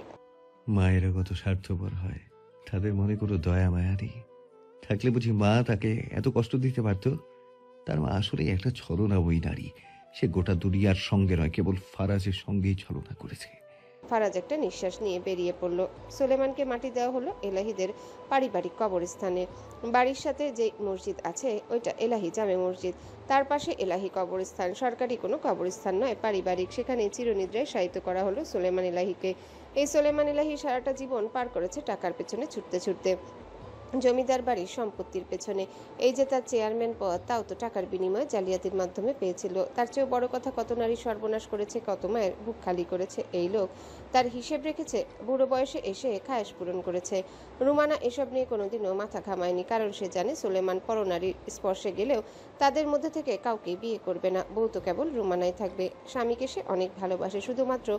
মায়েরা কত স্বার্থপর হয়, তাদের মনে কোনো দয়া মায়া নেই। থাকলে বুঝি মা তাকে এত কষ্ট দিতে পারত? তার মা আসলে একটা ছলনা ওই নারী। সে গোটা দুনিয়ার সঙ্গে নয়, কেবল ফারাজের সঙ্গেই ছলনা করেছে। ফারাজ একটা নিঃশ্বাস নিয়ে বেরিয়ে পড়ল। সুলেমানকে মাটি দেওয়া হলো এলাহিদের পারিবারিক কবরস্থানে। বাড়ির সাথে যে মসজিদ আছে ওইটা এলাহি জামে মসজিদ, তার পাশে এলাহি কবরস্থান। সরকারি কোনো কবরস্থান নয়, পারিবারিক। সেখানে চিরনিদ্রায় শায়িত করা হলো সুলেমান এলাহিকে। এই সুলেমান এলাহি সারাটা জীবন পার করেছে টাকার পেছনে ছুটতে ছুটতে, জমিদার বাড়ির সম্পত্তির পেছনে। এই যে তার চেয়ারম্যান পদ, তাও তো টাকার বিনিময়ে জালিয়াতির মাধ্যমে পেয়েছিল। তার চেয়েও বড় কথা, কত নারী সর্বনাশ করেছে, কত মায়ের বুক খালি করেছে এই লোক। তার হিসেব রেখেছে, বুড়ো বয়সে এসে খায়েশ পূরণ করেছে। রুমানা এসব নিয়ে কোনোদিনও মাথা ঘামায়নি, কারণ সে জানে সুলেমান পরনারীর স্পর্শে গেলেও তাদের মধ্যে থেকে কাউকে বিয়ে করবে না। বউ তো কেবল রুমানাই থাকবে। স্বামীকে সে অনেক ভালোবাসে, শুধুমাত্র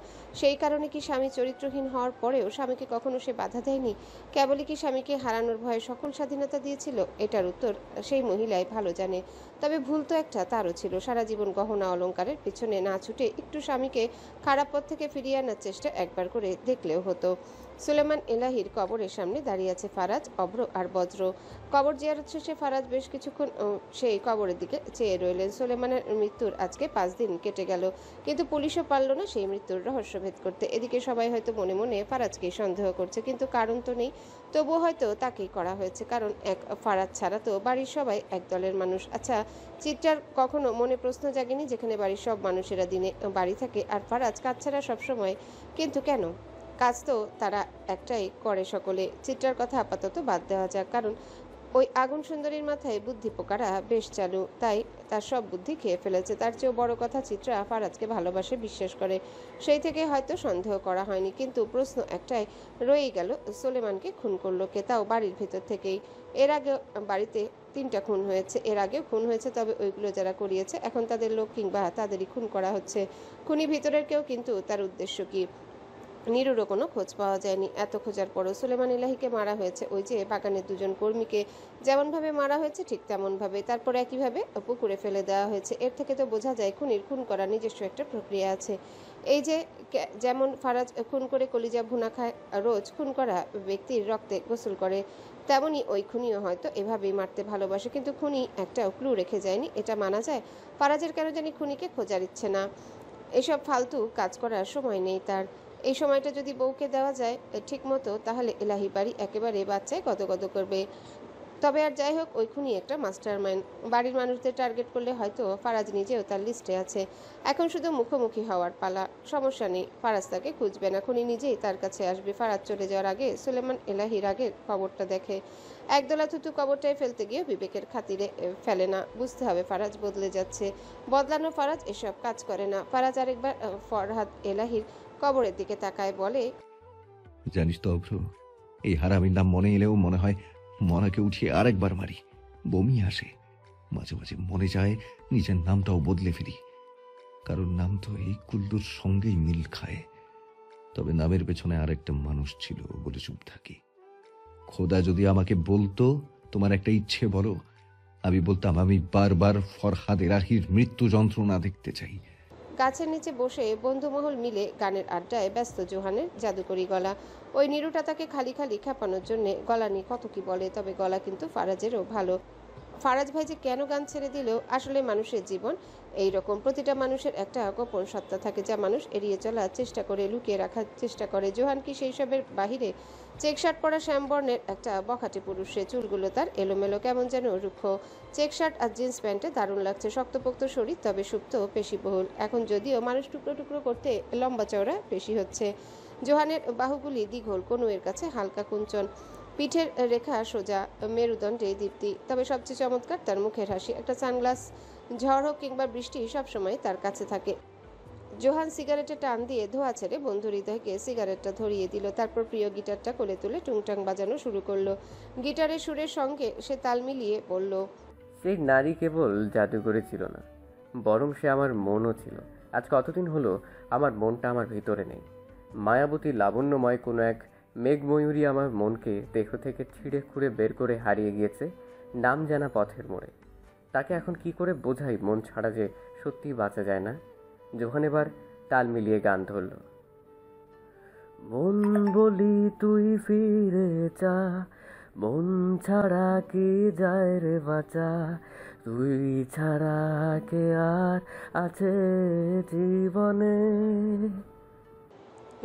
সেই কারণে কি স্বামী চরিত্রহীন হওয়ার পরেও স্বামীকে কখনো সে বাধা দেয়নি? কেবলই কি স্বামীকে হারানোর ভয়ে সকল স্বাধীনতা দিয়েছিল? এটার উত্তর সেই মহিলাই ভালো জানে। তবে ভুল তো একটা তারও ছিল। সারা জীবন গহনা অলংকারের পিছনে না ছুটে একটু স্বামীকে খারাপ পথ থেকে ফিরিয়ে আনার চেষ্টা একবার করে দেখলেও হতো। সুলেমান এলাহির কবরের সামনে দাঁড়িয়ে আছে ফারাজ, অভ্র আর বজ্র। কবর জিয়ারত শেষে ফারাজ বেশ কিছুক্ষণ সেই কবরের দিকে চেয়ে রইলেন। সুলেমানের মৃত্যুর আজকে 5 দিন কেটে গেল, কিন্তু পুলিশও পারল না সেই মৃত্যুর রহস্যভেদ করতে। এদিকে সবাই হয়তো মনে মনে ফারাজকেই সন্দেহ করছে, কিন্তু কারণ তো নেই। তবুও হয়তো তাকেই করা হয়েছে, কারণ এক ফারাজ ছাড়া তো বাড়ির সবাই এক দলের মানুষ। আচ্ছা, চিত্রার কখনো মনে প্রশ্ন জাগেনি, যেখানে বাড়ির সব মানুষেরা দিনে বাড়ি থাকে আর ফারাজ কাজ ছাড়া সবসময়, কিন্তু কেন? কাজ তো তারা একটাই করে সকলে। চিত্রার কথা আপাতত বাদ দেওয়া যাক, কারণ ওই আগুন সুন্দরীর মাথায় বুদ্ধি পোকারা বেশ চালু, তাই তার সব বুদ্ধি খেয়ে ফেলেছে। তার চেয়েও বড় কথা, চিত্রা ফারাজকে ভালোবাসে, বিশ্বাস করে। সেই থেকে হয়তো সন্দেহ করা হয়নি, কিন্তু প্রশ্ন একটাই রয়েই গেল, সুলেমানকে খুন করলো কে, তাও বাড়ির ভেতর থেকেই। এর আগে বাড়িতে 3টা খুন হয়েছে, এর আগেও খুন হয়েছে, তবে ওইগুলো যারা করিয়েছে এখন তাদের লোক কিংবা তাদেরই খুন করা হচ্ছে। খুনি ভিতরের কেউ, কিন্তু তার উদ্দেশ্য কি? নিরুরও কোনো খোঁজ পাওয়া যায়নি। এত খোঁজার পরও সুলেমান এলাহিকে মারা হয়েছে ওই যে বাগানের 2জন কর্মীকে যেমনভাবে মারা হয়েছে ঠিক তেমনভাবে, তারপর একইভাবে পুকুরে ফেলে দেওয়া হয়েছে। এর থেকে তো বোঝা যায় খুনির খুন করার নিজস্ব একটা প্রক্রিয়া আছে। এই যে যেমন ফারাজ খুন করে কলিজা ভুনা খায়, রোজ খুন করা ব্যক্তির রক্তে গোসল করে, তেমনি ওই খুনিও হয়তো এভাবেই মারতে ভালোবাসে। কিন্তু খুনি একটাও ক্লু রেখে যায়নি, এটা মানা যায়। ফারাজের কেন জানি খুনিকে খোঁজার ইচ্ছে না। এসব ফালতু কাজ করার সময় নেই তার। এই সময়টা যদি বউকে দেওয়া যায় ঠিক মতো, তাহলে এলাহি বাড়ি একেবারে বাচ্চায় গদগদ করবে। তবে আর যাই হোক, ওই খুনি একটা মাস্টার মাইন্ড। বাড়ির মানুষদের টার্গেট করলে হয়তো ফারাজ নিজেও তার লিস্টে আছে। এখন শুধু মুখোমুখি হওয়ার পালা। সমস্যা নেই, ফারাজ তাকে খুঁজবে না, খুনি নিজেই তার কাছে আসবে। ফারাজ চলে যাওয়ার আগে সুলেমান এলাহির আগের খবরটা দেখে। একদলা থুতু কবরটায় ফেলতে গিয়ে বিবেকের খাতিরে ফেলে না। বুঝতে হবে ফারাজ বদলে যাচ্ছে। বদলানো ফারাজ এসব কাজ করে না। ফারাজ আরেকবার ফরহাদ এলাহির কবরের দিকে তাকায়, বলে, জানিস তো অভ্র, এই হারামির নাম মনে এলেও মনে হয় মনাকে উঠিয়ে আরেকবার মারি। বমি আসে, মাঝে মাঝে মনে যায় নিজের নামটাও বদলে ফেলি, কারণ নাম তো এই কুল্লুর সঙ্গেই মিল খায়। তবে নামের পেছনে আরেকটা মানুষ ছিল বলে চুপ থাকি। খোদা যদি আমাকে বলতো তোমার একটা ইচ্ছে বলো, আমি বলতাম আমি বারবার ফরহাদ এলাহির মৃত্যু যন্ত্রণা দেখতে চাই। গাছের নিচে বসে বন্ধুমহল মিলে গানের আড্ডায় ব্যস্ত জোহানের জাদুকরি গলা। ওই নিরুটা তাকে খালি খালি খেপানোর জন্যে গলা নিয়ে কত কি বলে, তবে গলা কিন্তু ফারাজেরও ভালো। ফারাজ ভাই যে কেন গান ছেড়ে দিল, আসলে মানুষের জীবন এই রকম। প্রতিটা মানুষের একটা গোপন সত্তা থাকে যা মানুষ এড়িয়ে চলার চেষ্টা করে, লুকিয়ে রাখার চেষ্টা করে। জোহান কি সেই সবের বাহিরে? চেক শার্ট পরা শ্যামবর্ণের একটা বখাটে পুরুষ সে, চুলগুলো তার এলোমেলো, কেমন যেন রুক্ষ। চেক শার্ট আর জিন্স প্যান্টে দারুণ লাগছে, শক্তপোক্ত শরীর, তবে সুপ্ত পেশিবহুল। এখন যদিও মানুষ টুকরো টুকরো করতে লম্বা চওড়া পেশি হচ্ছে। জোহানের বাহুগুলি দীঘল, কনুয়ের কাছে হালকা কুঞ্চন, পিঠের রেখা সোজা, মেরুদণ্ডে দীপ্তি। তবে সবচেয়ে চমৎকার তার মুখের হাসি। একটা সানগ্লাস, ঝড় হোক কিংবা বৃষ্টি, সবসময় তার কাছে থাকে। জোহান সিগারেটে টান দিয়ে ধোয়া ছেড়ে বন্ধু হৃদয়কে সিগারেটটা ধরিয়ে দিল, তারপর প্রিয় গিটারটা কোলে তুলে টুংটাং বাজানো শুরু করলো। গিটারের সুরের সঙ্গে সে তাল মিলিয়ে বলল, সেই নারী কেবল জাদুকরী ছিল না, বরং সে আমার মনও ছিল। আজ কতদিন হলো আমার মনটা আমার ভিতরে নেই। মায়াবতী লাবণ্যময় কোনো এক মেঘময়ূরী আমার মনকে দেহ থেকে ছিঁড়ে খুঁড়ে বের করে হারিয়ে গিয়েছে নাম জানা পথের মোড়ে। তাকে এখন কি করে বোঝাই মন ছাড়া যে সত্যিই বাঁচা যায় না। যখন এবার তাল মিলিয়ে গান ধরল। মন বলি তুই ফিরে চা, মন ছাড়া কি যায় রে বাঁচা, তুই ছাড়া কে আর আছে জীবনে।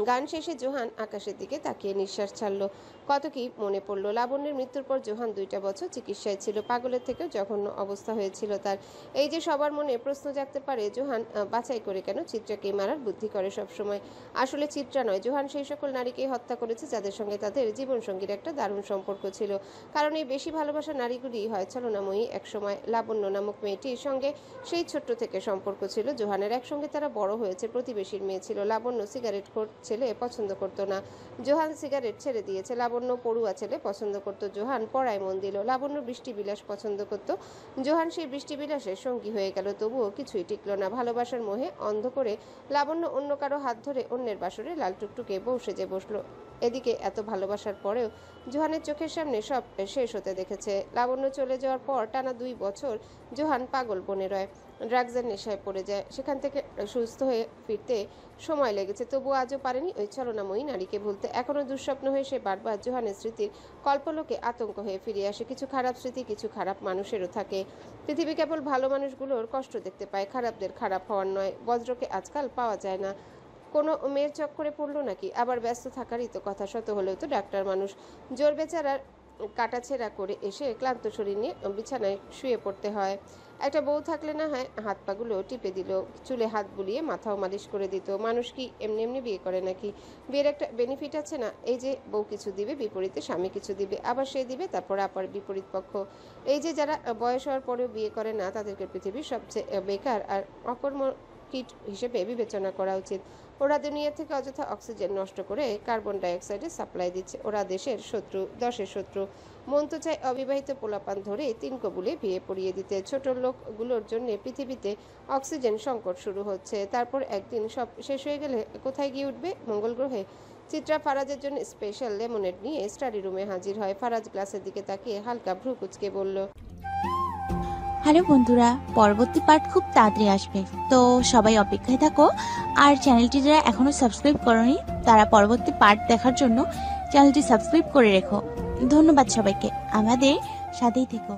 গান শেষে জোহান আকাশের দিকে তাকিয়ে নিঃশ্বাস ছাড়ল। কত কি মনে পড়ল। লাবণ্যের মৃত্যুর পর জোহান 2টা বছর চিকিৎসায় ছিল। পাগলের থেকেও জঘন্য অবস্থা হয়েছিল তার। এই যে সবার মনে প্রশ্ন জাগতে পারে, জোহান বাছাই করে কেন চিত্রাকে মারার বুদ্ধি করে সবসময়। আসলে চিত্রা নয়, জোহান সেই সকল নারীকেই হত্যা করেছে যাদের সঙ্গে তাদের জীবনসঙ্গীর একটা দারুণ সম্পর্ক ছিল। কারণ এই বেশি ভালোবাসা নারীগুলি হয় ছলনাময়ী। একসময় লাবণ্য নামক মেয়েটির সঙ্গে সেই ছোট্ট থেকে সম্পর্ক ছিল জোহানের। একসঙ্গে তারা বড় হয়েছে। প্রতিবেশীর মেয়ে ছিল। লাবণ্য সিগারেট খোর ছেলে পছন্দ করতো না, জোহান সিগারেট ছেড়ে দিয়েছে। লাবণ্য পড়ুয়া ছেলে পছন্দ করত, জোহান পড়ায় মন দিল। লাবণ্য বৃষ্টিবিলাস পছন্দ করত, জোহান সেই বৃষ্টিবিলাসের সঙ্গী হয়ে গেল। তবুও কিছুই টিকল না। ভালোবাসার মোহে অন্ধ করে লাবণ্য অন্য কারো হাত ধরে অন্যের বাসরে লাল টুকটুকে বউ সেজে বসলো। এদিকে এত ভালোবাসার পরেও জোহানের চোখের সামনে সব শেষ হতে দেখেছে। লাবণ্য চলে যাওয়ার পর টানা 2 বছর জোহান পাগল বনে রয়, ড্রাগসের নেশায় পড়ে যায়। সেখান থেকে সুস্থ হয়ে ফিরতে সময় লেগেছে, তবুও আজও পারেনি ওই ছলনাময়ী নারীকে ভুলতে। এখনও দুঃস্বপ্ন হয়ে সে বারবার জোহানের স্মৃতির কল্পলোকে আতঙ্ক হয়ে ফিরে আসে। কিছু খারাপ স্মৃতি কিছু খারাপ মানুষেরও থাকে। পৃথিবী কেবল ভালো মানুষগুলোর কষ্ট দেখতে পায়, খারাপদের খারাপ হওয়ার নয়। বজ্রকে আজকাল পাওয়া যায় না। কোনো মেয়ের চক্করে পড়লো নাকি? আবার ব্যস্ত থাকারই তো কথা। শত হলেও তো ডাক্তার মানুষ। জোর বেচারার কাটাছেঁড়া করে এসে ক্লান্ত শরীর নিয়ে বিছানায় শুয়ে পড়তে হয়। একটা বউ থাকলে না হয় হাত পাগুলো টিপে দিল, চুলে হাত বুলিয়ে মাথাও মালিশ করে দিত। মানুষ কি এমনি এমনি বিয়ে করে নাকি? বিয়ের একটা বেনিফিট আছে না, এই যে বউ কিছু দিবে, বিপরীতে স্বামী কিছু দিবে, আবার সে দিবে, তারপর আবার বিপরীত পক্ষ। এই যে যারা বয়স হওয়ার পরেও বিয়ে করে না, তাদেরকে পৃথিবীর সবচেয়ে বেকার আর অকর্ম কিট হিসেবে বিবেচনা করা উচিত। ওরা দুনিয়া থেকে অযথা অক্সিজেন নষ্ট করে কার্বন ডাইঅক্সাইডের সাপ্লাই দিচ্ছে। ওরা দেশের শত্রু, দশের শত্রু। মন তো চায় অবিবাহিত পোলাপান ধরে 3 কবুলে বিয়ে পড়িয়ে দিতে। ছোট লোকগুলোর জন্য পৃথিবীতে অক্সিজেন সংকট শুরু হচ্ছে। তারপর একদিন সব শেষ হয়ে গেলে কোথায় গিয়ে উঠবে? মঙ্গল গ্রহে। চিত্রা ফারাজের জন্য স্পেশাল লেমনেড নিয়ে স্টাডি রুমে হাজির হয়। ফারাজ গ্লাসের দিকে তাকিয়ে হালকা ভ্রু কুচকে বলল, হ্যালো বন্ধুরা, পরবর্তী পার্ট খুব তাড়াতাড়ি আসবে, তো সবাই অপেক্ষায় থাকো। আর চ্যানেলটি যারা এখনো সাবস্ক্রাইব করোনি তারা পরবর্তী পার্ট দেখার জন্য চ্যানেলটি সাবস্ক্রাইব করে রেখো। ধন্যবাদ সবাইকে, আমাদের সাথেই থেকো।